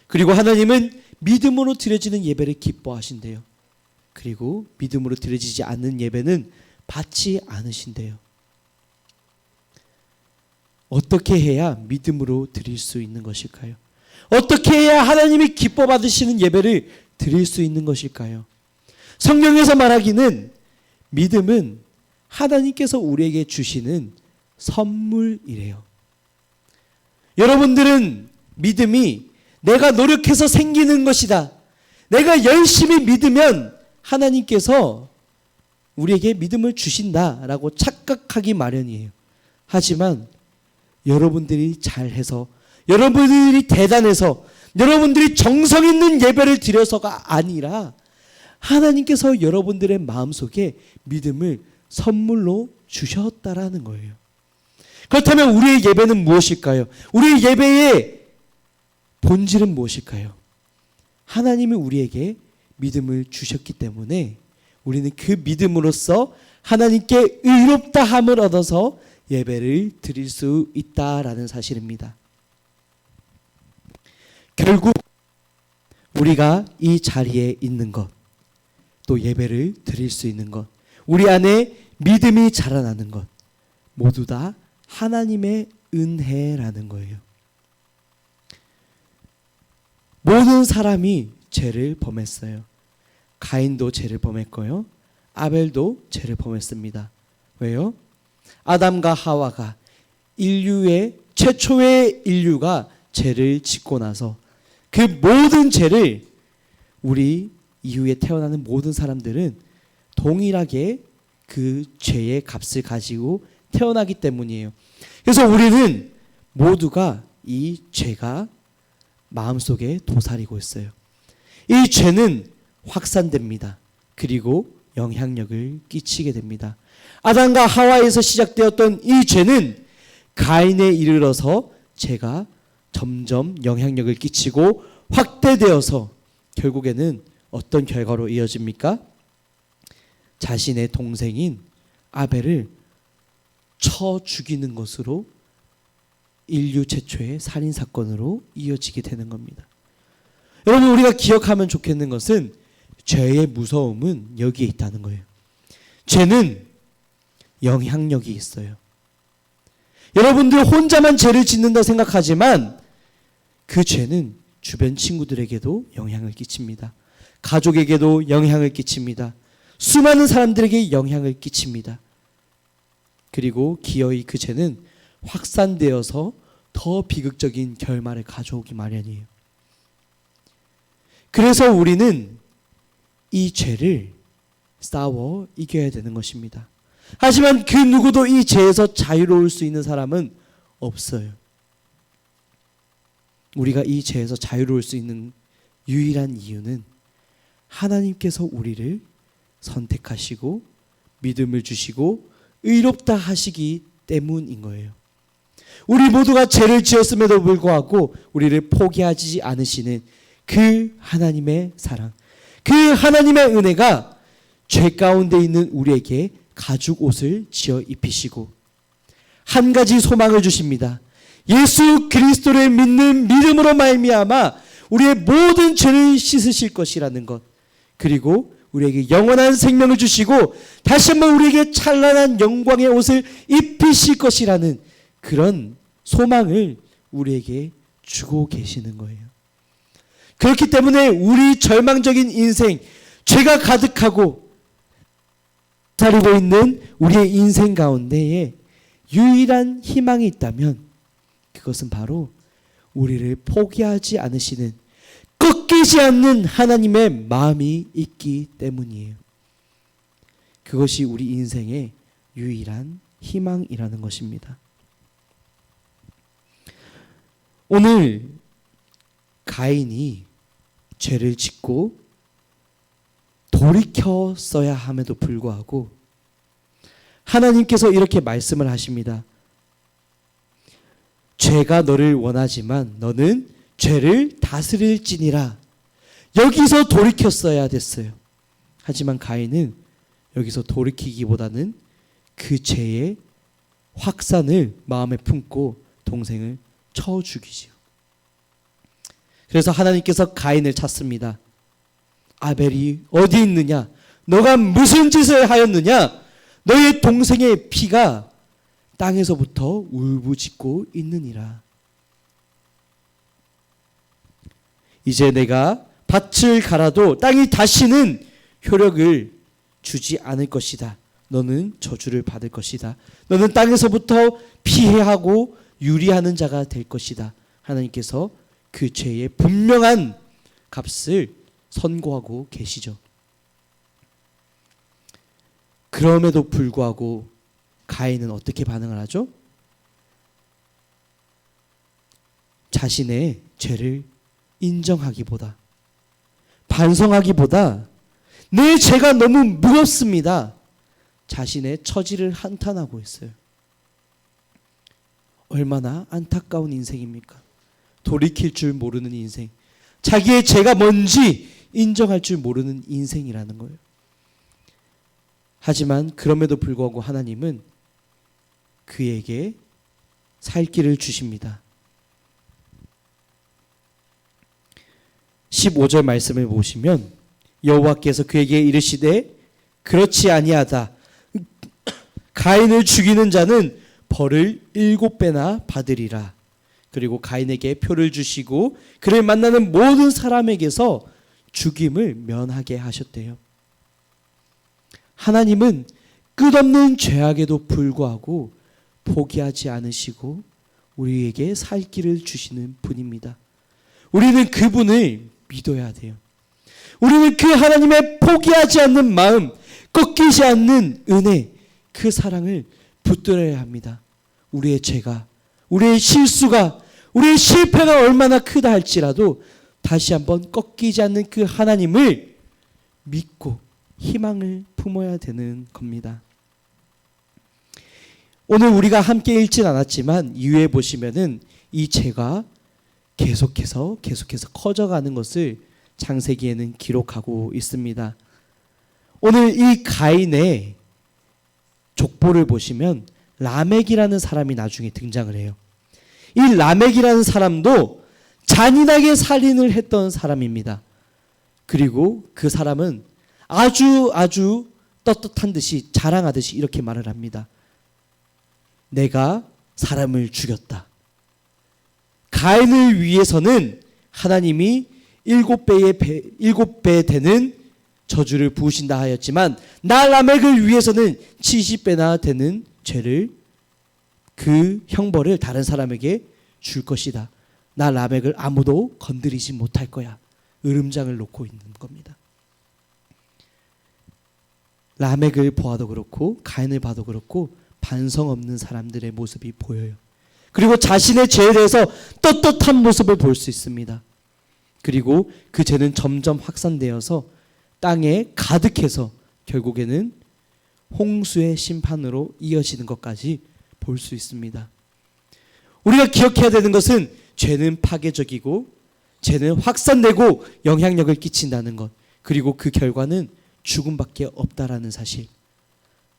그리고 하나님은 믿음으로 드려지는 예배를 기뻐하신대요. 그리고 믿음으로 드려지지 않는 예배는 받지 않으신대요. 어떻게 해야 믿음으로 드릴 수 있는 것일까요? 어떻게 해야 하나님이 기뻐 받으시는 예배를 드릴 수 있는 것일까요? 성경에서 말하기는 믿음은 하나님께서 우리에게 주시는 선물이래요. 여러분들은 믿음이 내가 노력해서 생기는 것이다. 내가 열심히 믿으면 하나님께서 우리에게 믿음을 주신다라고 착각하기 마련이에요. 하지만 여러분들이 잘해서, 여러분들이 대단해서, 여러분들이 정성 있는 예배를 드려서가 아니라 하나님께서 여러분들의 마음속에 믿음을 선물로 주셨다라는 거예요. 그렇다면 우리의 예배는 무엇일까요? 우리의 예배의 본질은 무엇일까요? 하나님이 우리에게 믿음을 주셨기 때문에 우리는 그 믿음으로써 하나님께 의롭다함을 얻어서 예배를 드릴 수 있다라는 사실입니다. 결국 우리가 이 자리에 있는 것, 또 예배를 드릴 수 있는 것, 우리 안에 믿음이 자라나는 것, 모두 다 하나님의 은혜라는 거예요. 모든 사람이 죄를 범했어요. 가인도 죄를 범했고요. 아벨도 죄를 범했습니다. 왜요? 아담과 하와가 인류의 최초의 인류가 죄를 짓고 나서 그 모든 죄를 우리 이후에 태어나는 모든 사람들은 동일하게 그 죄의 값을 가지고 태어나기 때문이에요. 그래서 우리는 모두가 이 죄가 마음속에 도사리고 있어요. 이 죄는 확산됩니다. 그리고 영향력을 끼치게 됩니다. 아담과 하와에서 시작되었던 이 죄는 가인에 이르러서 죄가 점점 영향력을 끼치고 확대되어서 결국에는 어떤 결과로 이어집니까? 자신의 동생인 아벨을 쳐 죽이는 것으로 인류 최초의 살인사건으로 이어지게 되는 겁니다. 여러분, 우리가 기억하면 좋겠는 것은 죄의 무서움은 여기에 있다는 거예요. 죄는 영향력이 있어요. 여러분들 혼자만 죄를 짓는다 생각하지만 그 죄는 주변 친구들에게도 영향을 끼칩니다. 가족에게도 영향을 끼칩니다. 수많은 사람들에게 영향을 끼칩니다. 그리고 기어이 그 죄는 확산되어서 더 비극적인 결말을 가져오기 마련이에요. 그래서 우리는 이 죄를 싸워 이겨야 되는 것입니다. 하지만 그 누구도 이 죄에서 자유로울 수 있는 사람은 없어요. 우리가 이 죄에서 자유로울 수 있는 유일한 이유는 하나님께서 우리를 선택하시고 믿음을 주시고 의롭다 하시기 때문인 거예요. 우리 모두가 죄를 지었음에도 불구하고 우리를 포기하지 않으시는 그 하나님의 사랑, 그 하나님의 은혜가 죄 가운데 있는 우리에게 가죽 옷을 지어 입히시고 한 가지 소망을 주십니다. 예수 그리스도를 믿는 믿음으로 말미암아 우리의 모든 죄를 씻으실 것이라는 것, 그리고 우리에게 영원한 생명을 주시고 다시 한번 우리에게 찬란한 영광의 옷을 입히실 것이라는 그런 소망을 우리에게 주고 계시는 거예요. 그렇기 때문에 우리 절망적인 인생, 죄가 가득하고 살고 있는 우리의 인생 가운데에 유일한 희망이 있다면 그것은 바로 우리를 포기하지 않으시는, 꺾이지 않는 하나님의 마음이 있기 때문이에요. 그것이 우리 인생의 유일한 희망이라는 것입니다. 오늘 가인이 죄를 짓고 돌이켰어야 함에도 불구하고 하나님께서 이렇게 말씀을 하십니다. 죄가 너를 원하지만 너는 죄를 다스릴지니라. 여기서 돌이켰어야 됐어요. 하지만 가인은 여기서 돌이키기보다는 그 죄의 확산을 마음에 품고 동생을 쳐 죽이지요. 그래서 하나님께서 가인을 찾습니다. 아벨이 어디 있느냐? 너가 무슨 짓을 하였느냐? 너의 동생의 피가 땅에서부터 울부짖고 있느니라. 이제 내가 밭을 갈아도 땅이 다시는 효력을 주지 않을 것이다. 너는 저주를 받을 것이다. 너는 땅에서부터 피해하고 유리하는 자가 될 것이다. 하나님께서 그 죄의 분명한 값을 선고하고 계시죠. 그럼에도 불구하고 가인은 어떻게 반응을 하죠? 자신의 죄를 인정하기보다, 반성하기보다 내 죄가 너무 무겁습니다. 자신의 처지를 한탄하고 있어요. 얼마나 안타까운 인생입니까? 돌이킬 줄 모르는 인생, 자기의 죄가 뭔지 인정할 줄 모르는 인생이라는 거예요. 하지만 그럼에도 불구하고 하나님은 그에게 살 길을 주십니다. 15절 말씀을 보시면 여호와께서 그에게 이르시되 그렇지 아니하다. 가인을 죽이는 자는 벌을 7배나 받으리라. 그리고 가인에게 표를 주시고 그를 만나는 모든 사람에게서 죽임을 면하게 하셨대요. 하나님은 끝없는 죄악에도 불구하고 포기하지 않으시고 우리에게 살 길을 주시는 분입니다. 우리는 그분을 믿어야 돼요. 우리는 그 하나님의 포기하지 않는 마음, 꺾이지 않는 은혜, 그 사랑을 붙들어야 합니다. 우리의 죄가, 우리의 실수가, 우리의 실패가 얼마나 크다 할지라도 다시 한번 꺾이지 않는 그 하나님을 믿고 희망을 품어야 되는 겁니다. 오늘 우리가 함께 읽진 않았지만 이후에 보시면은 이 죄가 계속해서 커져가는 것을 창세기에는 기록하고 있습니다. 오늘 이 가인의 족보를 보시면 라멕이라는 사람이 나중에 등장을 해요. 이 라멕이라는 사람도 잔인하게 살인을 했던 사람입니다. 그리고 그 사람은 아주 떳떳한 듯이 자랑하듯이 이렇게 말을 합니다. 내가 사람을 죽였다. 가인을 위해서는 하나님이 7배 되는 저주를 부으신다 하였지만 나 라멕을 위해서는 70배나 되는 죄를, 그 형벌을 다른 사람에게 줄 것이다. 나 라멕을 아무도 건드리지 못할 거야. 으름장을 놓고 있는 겁니다. 라멕을 보아도 그렇고 가인을 봐도 그렇고 반성 없는 사람들의 모습이 보여요. 그리고 자신의 죄에 대해서 떳떳한 모습을 볼 수 있습니다. 그리고 그 죄는 점점 확산되어서 땅에 가득해서 결국에는 홍수의 심판으로 이어지는 것까지 볼 수 있습니다. 우리가 기억해야 되는 것은 죄는 파괴적이고 죄는 확산되고 영향력을 끼친다는 것, 그리고 그 결과는 죽음밖에 없다라는 사실.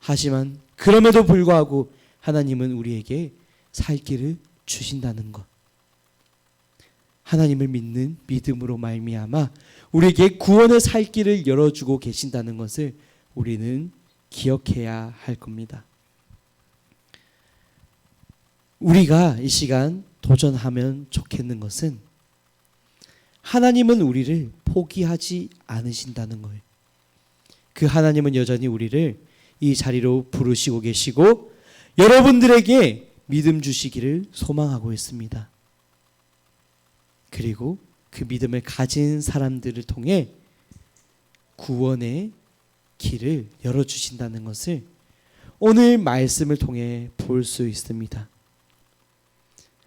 하지만 그럼에도 불구하고 하나님은 우리에게 살 길을 주신다는 것, 하나님을 믿는 믿음으로 말미암아 우리에게 구원의 살 길을 열어주고 계신다는 것을 우리는 기억해야 할 겁니다. 우리가 이 시간 도전하면 좋겠는 것은 하나님은 우리를 포기하지 않으신다는 거예요. 그 하나님은 여전히 우리를 이 자리로 부르시고 계시고 여러분들에게 믿음 주시기를 소망하고 있습니다. 그리고 그 믿음을 가진 사람들을 통해 구원의 길을 열어주신다는 것을 오늘 말씀을 통해 볼 수 있습니다.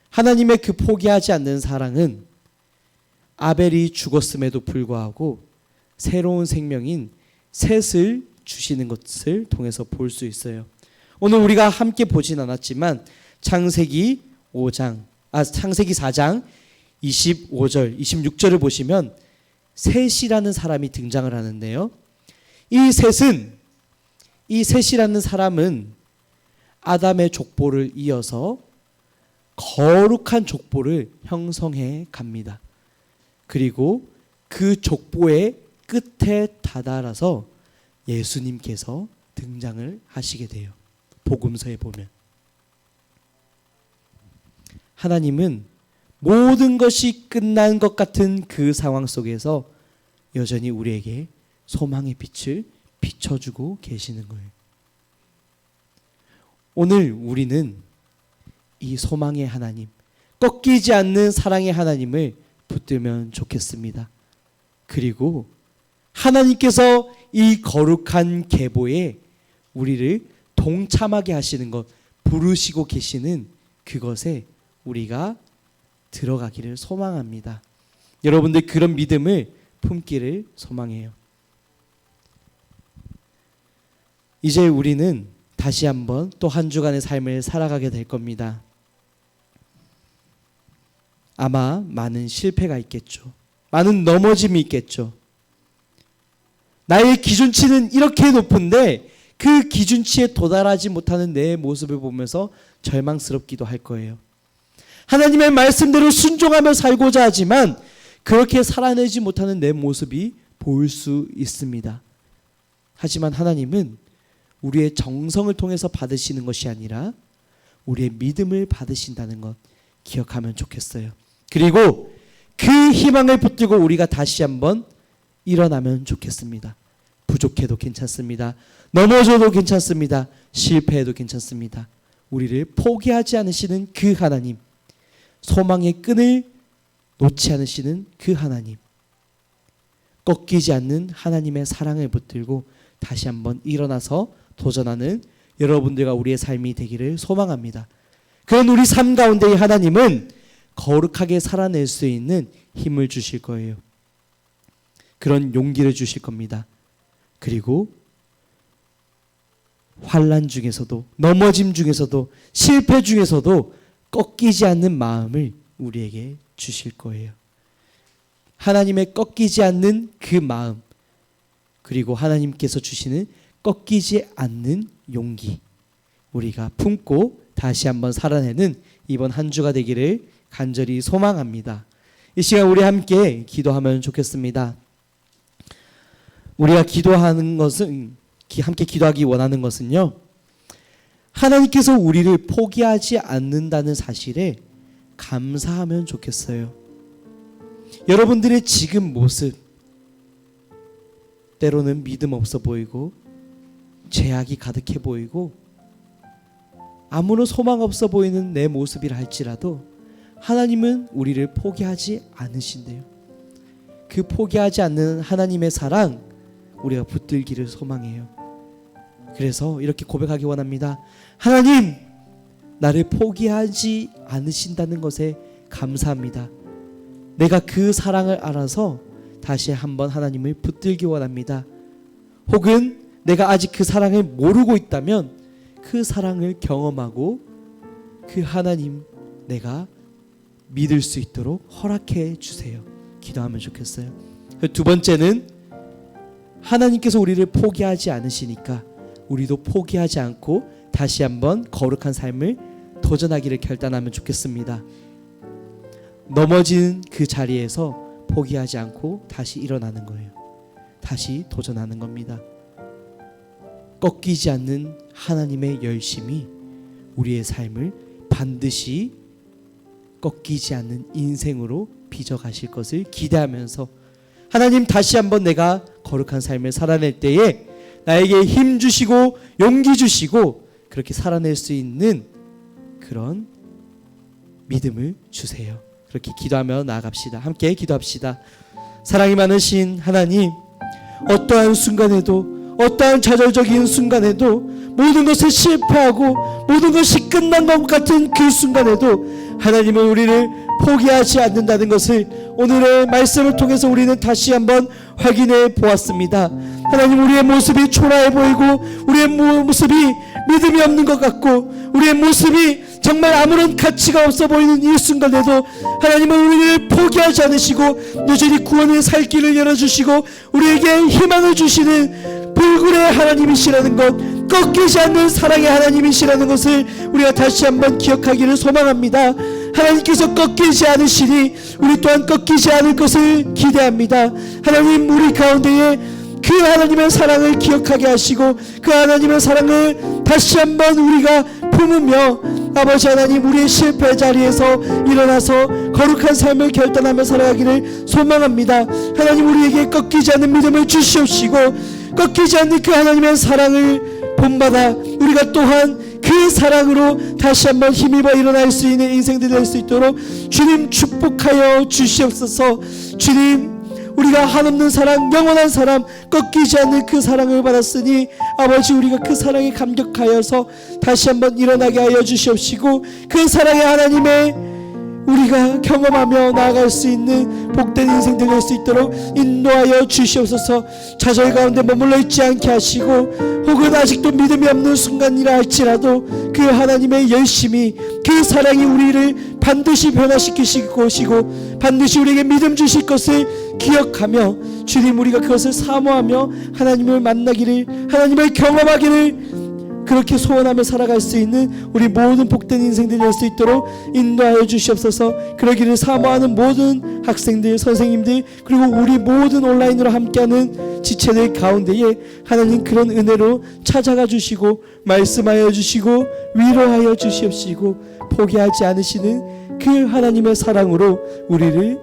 하나님의 그 포기하지 않는 사랑은 아벨이 죽었음에도 불구하고 새로운 생명인 셋을 주시는 것을 통해서 볼 수 있어요. 오늘 우리가 함께 보진 않았지만 창세기 4장 25절, 26절을 보시면 셋이라는 사람이 등장을 하는데요. 이 셋이라는 사람은 아담의 족보를 이어서 거룩한 족보를 형성해 갑니다. 그리고 그 족보의 끝에 다다라서 예수님께서 등장을 하시게 돼요. 복음서에 보면 하나님은 모든 것이 끝난 것 같은 그 상황 속에서 여전히 우리에게 소망의 빛을 비춰주고 계시는 거예요. 오늘 우리는 이 소망의 하나님, 꺾이지 않는 사랑의 하나님을 붙들면 좋겠습니다. 그리고 하나님께서 이 거룩한 계보에 우리를 동참하게 하시는 것, 부르시고 계시는 그것에 우리가 들어가기를 소망합니다. 여러분들 그런 믿음을 품기를 소망해요. 이제 우리는 다시 한번 또 한 주간의 삶을 살아가게 될 겁니다. 아마 많은 실패가 있겠죠. 많은 넘어짐이 있겠죠. 나의 기준치는 이렇게 높은데 그 기준치에 도달하지 못하는 내 모습을 보면서 절망스럽기도 할 거예요. 하나님의 말씀대로 순종하며 살고자 하지만 그렇게 살아내지 못하는 내 모습이 보일 수 있습니다. 하지만 하나님은 우리의 정성을 통해서 받으시는 것이 아니라 우리의 믿음을 받으신다는 것 기억하면 좋겠어요. 그리고 그 희망을 붙들고 우리가 다시 한번 일어나면 좋겠습니다. 부족해도 괜찮습니다. 넘어져도 괜찮습니다. 실패해도 괜찮습니다. 우리를 포기하지 않으시는 그 하나님, 소망의 끈을 놓지 않으시는 그 하나님, 꺾이지 않는 하나님의 사랑을 붙들고 다시 한번 일어나서 도전하는 여러분들과 우리의 삶이 되기를 소망합니다. 그런 우리 삶 가운데의 하나님은 거룩하게 살아낼 수 있는 힘을 주실 거예요. 그런 용기를 주실 겁니다. 그리고 환난 중에서도, 넘어짐 중에서도, 실패 중에서도 꺾이지 않는 마음을 우리에게 주실 거예요. 하나님의 꺾이지 않는 그 마음, 그리고 하나님께서 주시는 꺾이지 않는 용기, 우리가 품고 다시 한번 살아내는 이번 한 주가 되기를 간절히 소망합니다. 이 시간 우리 함께 기도하면 좋겠습니다. 우리가 기도하는 것은, 함께 기도하기 원하는 것은요, 하나님께서 우리를 포기하지 않는다는 사실에 감사하면 좋겠어요. 여러분들의 지금 모습, 때로는 믿음 없어 보이고 죄악이 가득해 보이고 아무런 소망 없어 보이는 내 모습이라 할지라도 하나님은 우리를 포기하지 않으신대요. 그 포기하지 않는 하나님의 사랑 우리가 붙들기를 소망해요. 그래서 이렇게 고백하기 원합니다. 하나님, 나를 포기하지 않으신다는 것에 감사합니다. 내가 그 사랑을 알아서 다시 한번 하나님을 붙들기 원합니다. 혹은 내가 아직 그 사랑을 모르고 있다면 그 사랑을 경험하고 그 하나님 내가 믿을 수 있도록 허락해 주세요. 기도하면 좋겠어요. 두 번째는 하나님께서 우리를 포기하지 않으시니까 우리도 포기하지 않고 다시 한번 거룩한 삶을 도전하기를 결단하면 좋겠습니다. 넘어진 그 자리에서 포기하지 않고 다시 일어나는 거예요. 다시 도전하는 겁니다. 꺾이지 않는 하나님의 열심이 우리의 삶을 반드시 꺾이지 않는 인생으로 빚어가실 것을 기대하면서 하나님 다시 한번 내가 거룩한 삶을 살아낼 때에 나에게 힘 주시고 용기 주시고 그렇게 살아낼 수 있는 그런 믿음을 주세요. 그렇게 기도하며 나아갑시다. 함께 기도합시다. 사랑이 많으신 하나님, 어떠한 순간에도 어떠한 좌절적인 순간에도 모든 것을 실패하고 모든 것이 끝난 것 같은 그 순간에도 하나님은 우리를 포기하지 않는다는 것을 오늘의 말씀을 통해서 우리는 다시 한번 확인해 보았습니다. 하나님, 우리의 모습이 초라해 보이고 우리의 모습이 믿음이 없는 것 같고 우리의 모습이 정말 아무런 가치가 없어 보이는 이 순간에도 하나님은 우리를 포기하지 않으시고 여전히 구원의 살 길을 열어주시고 우리에게 희망을 주시는 불굴의 하나님이시라는 것, 꺾이지 않는 사랑의 하나님이시라는 것을 우리가 다시 한번 기억하기를 소망합니다. 하나님께서 꺾이지 않으시니 우리 또한 꺾이지 않을 것을 기대합니다. 하나님, 우리 가운데에 그 하나님의 사랑을 기억하게 하시고 그 하나님의 사랑을 다시 한번 우리가 품으며 아버지 하나님, 우리의 실패 자리에서 일어나서 거룩한 삶을 결단하며 살아가기를 소망합니다. 하나님, 우리에게 꺾이지 않는 믿음을 주시옵시고 꺾이지 않는 그 하나님의 사랑을 본받아 우리가 또한 그 사랑으로 다시 한번 힘입어 일어날 수 있는 인생들이 될 수 있도록 주님 축복하여 주시옵소서. 주님, 우리가 한없는 사랑, 영원한 사랑, 꺾이지 않는 그 사랑을 받았으니 아버지, 우리가 그 사랑에 감격하여서 다시 한번 일어나게 하여 주시옵시고 그 사랑의 하나님의 우리가 경험하며 나아갈 수 있는 복된 인생들 될 수 있도록 인도하여 주시옵소서. 좌절 가운데 머물러 있지 않게 하시고 혹은 아직도 믿음이 없는 순간이라 할지라도 그 하나님의 열심이, 그 사랑이 우리를 반드시 변화시키실 것이고 반드시 우리에게 믿음 주실 것을 기억하며 주님, 우리가 그것을 사모하며 하나님을 만나기를, 하나님을 경험하기를 그렇게 소원하며 살아갈 수 있는 우리 모든 복된 인생들이 될 수 있도록 인도하여 주시옵소서. 그러기를 사모하는 모든 학생들, 선생님들, 그리고 우리 모든 온라인으로 함께하는 지체들 가운데에 하나님 그런 은혜로 찾아가 주시고 말씀하여 주시고 위로하여 주시옵시고 포기하지 않으시는 그 하나님의 사랑으로 우리를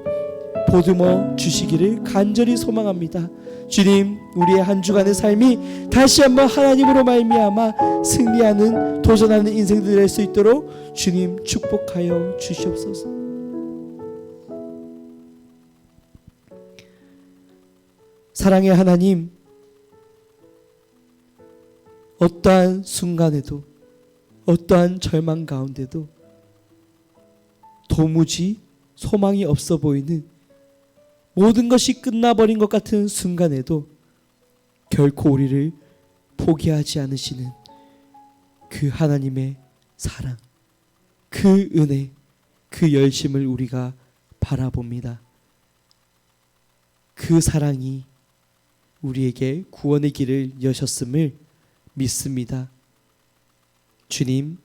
보듬어 주시기를 간절히 소망합니다. 주님, 우리의 한 주간의 삶이 다시 한번 하나님으로 말미암아 승리하는, 도전하는 인생들 될 수 있도록 주님 축복하여 주시옵소서. 사랑의 하나님, 어떠한 순간에도 어떠한 절망 가운데도 도무지 소망이 없어 보이는 모든 것이 끝나버린 것 같은 순간에도 결코 우리를 포기하지 않으시는 그 하나님의 사랑, 그 은혜, 그 열심을 우리가 바라봅니다. 그 사랑이 우리에게 구원의 길을 여셨음을 믿습니다. 주님,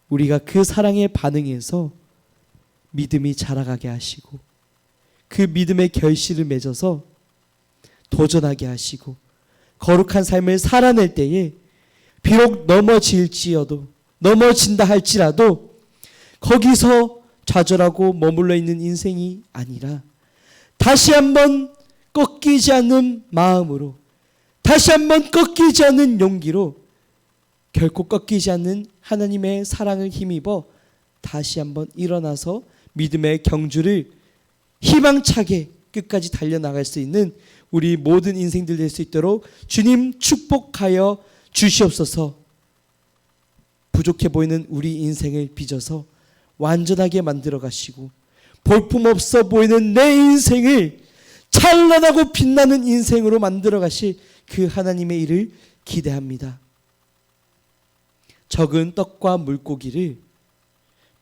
우리가 그 사랑에 반응해서 믿음이 자라가게 하시고 그 믿음의 결실을 맺어서 도전하게 하시고 거룩한 삶을 살아낼 때에 비록 넘어진다 할지라도 거기서 좌절하고 머물러 있는 인생이 아니라 다시 한번 꺾이지 않는 마음으로, 다시 한번 꺾이지 않는 용기로 결코 꺾이지 않는 하나님의 사랑을 힘입어 다시 한번 일어나서 믿음의 경주를 희망차게 끝까지 달려나갈 수 있는 우리 모든 인생들 될 수 있도록 주님 축복하여 주시옵소서. 부족해 보이는 우리 인생을 빚어서 완전하게 만들어 가시고 볼품없어 보이는 내 인생을 찬란하고 빛나는 인생으로 만들어 가실 그 하나님의 일을 기대합니다. 적은 떡과 물고기를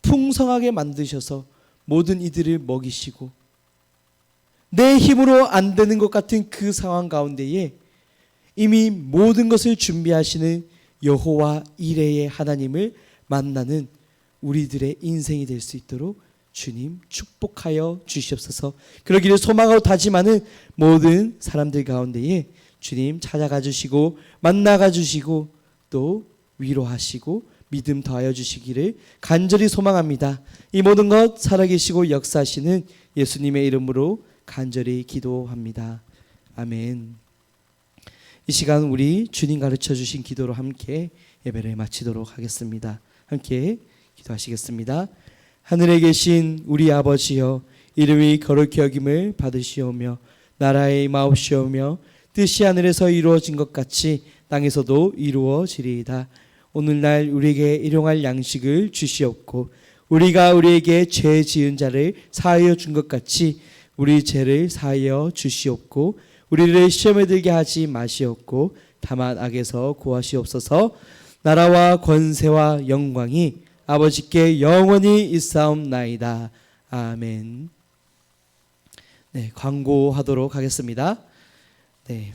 풍성하게 만드셔서 모든 이들을 먹이시고 내 힘으로 안 되는 것 같은 그 상황 가운데에 이미 모든 것을 준비하시는 여호와 이레의 하나님을 만나는 우리들의 인생이 될 수 있도록 주님 축복하여 주시옵소서. 그러기를 소망하고 다짐하는 모든 사람들 가운데에 주님 찾아가 주시고 만나가 주시고 또 위로하시고 믿음 더하여 주시기를 간절히 소망합니다. 이 모든 것 살아계시고 역사하시는 예수님의 이름으로 간절히 기도합니다. 아멘. 이 시간 우리 주님 가르쳐 주신 기도로 함께 예배를 마치도록 하겠습니다. 함께 기도하시겠습니다. 하늘에 계신 우리 아버지여, 이름이 거룩히 여김을 받으시오며 나라의 임하옵시오며 뜻이 하늘에서 이루어진 것 같이 땅에서도 이루어지리이다. 오늘날 우리에게 일용할 양식을 주시옵고 우리가 우리에게 죄 지은 자를 사하여 준 것 같이 우리 죄를 사하여 주시옵고 우리를 시험에 들게 하지 마시옵고 다만 악에서 구하시옵소서. 나라와 권세와 영광이 아버지께 영원히 있사옵나이다. 아멘. 네, 광고하도록 하겠습니다. 네.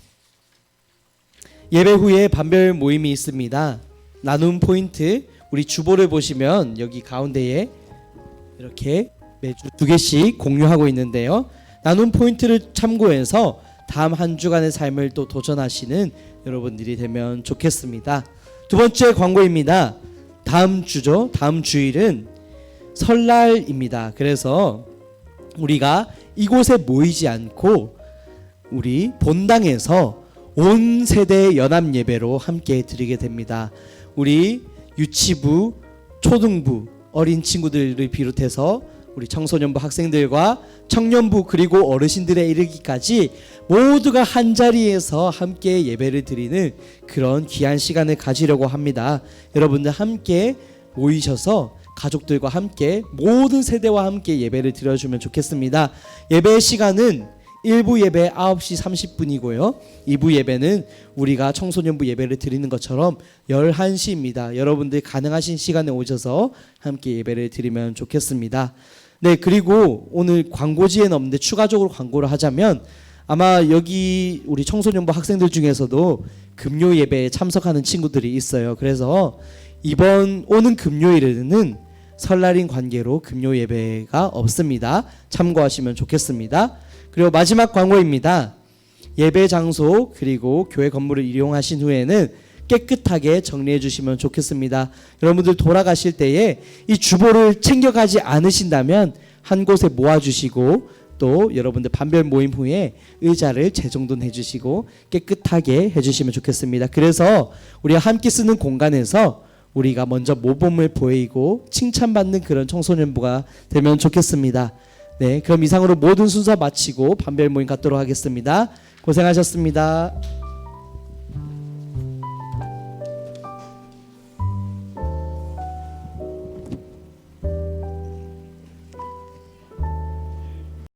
예배 후에 반별 모임이 있습니다. 나눔 포인트, 우리 주보를 보시면 여기 가운데에 이렇게 매주 2개씩 공유하고 있는데요. 나눔 포인트를 참고해서 다음 한 주간의 삶을 또 도전하시는 여러분들이 되면 좋겠습니다. 두 번째 광고입니다. 다음 주죠. 다음 주일은 설날입니다. 그래서 우리가 이곳에 모이지 않고 우리 본당에서 온 세대 연합 예배로 함께 드리게 됩니다. 우리 유치부, 초등부, 어린 친구들을 비롯해서 우리 청소년부 학생들과 청년부 그리고 어르신들에 이르기까지 모두가 한자리에서 함께 예배를 드리는 그런 귀한 시간을 가지려고 합니다. 여러분들 함께 모이셔서 가족들과 함께 모든 세대와 함께 예배를 드려주면 좋겠습니다. 예배 시간은 1부 예배 9시 30분이고요. 2부 예배는 우리가 청소년부 예배를 드리는 것처럼 11시입니다. 여러분들 가능하신 시간에 오셔서 함께 예배를 드리면 좋겠습니다. 네, 그리고 오늘 광고지에는 없는데 추가적으로 광고를 하자면 아마 여기 우리 청소년부 학생들 중에서도 금요 예배에 참석하는 친구들이 있어요. 그래서 이번 오는 금요일에는 설날인 관계로 금요 예배가 없습니다. 참고하시면 좋겠습니다. 그리고 마지막 광고입니다. 예배 장소 그리고 교회 건물을 이용하신 후에는 깨끗하게 정리해 주시면 좋겠습니다. 여러분들 돌아가실 때에 이 주보를 챙겨가지 않으신다면 한 곳에 모아주시고 또 여러분들 반별 모임 후에 의자를 재정돈해 주시고 깨끗하게 해주시면 좋겠습니다. 그래서 우리가 함께 쓰는 공간에서 우리가 먼저 모범을 보이고 칭찬받는 그런 청소년부가 되면 좋겠습니다. 네, 그럼 이상으로 모든 순서 마치고 반별 모임 갖도록 하겠습니다. 고생하셨습니다.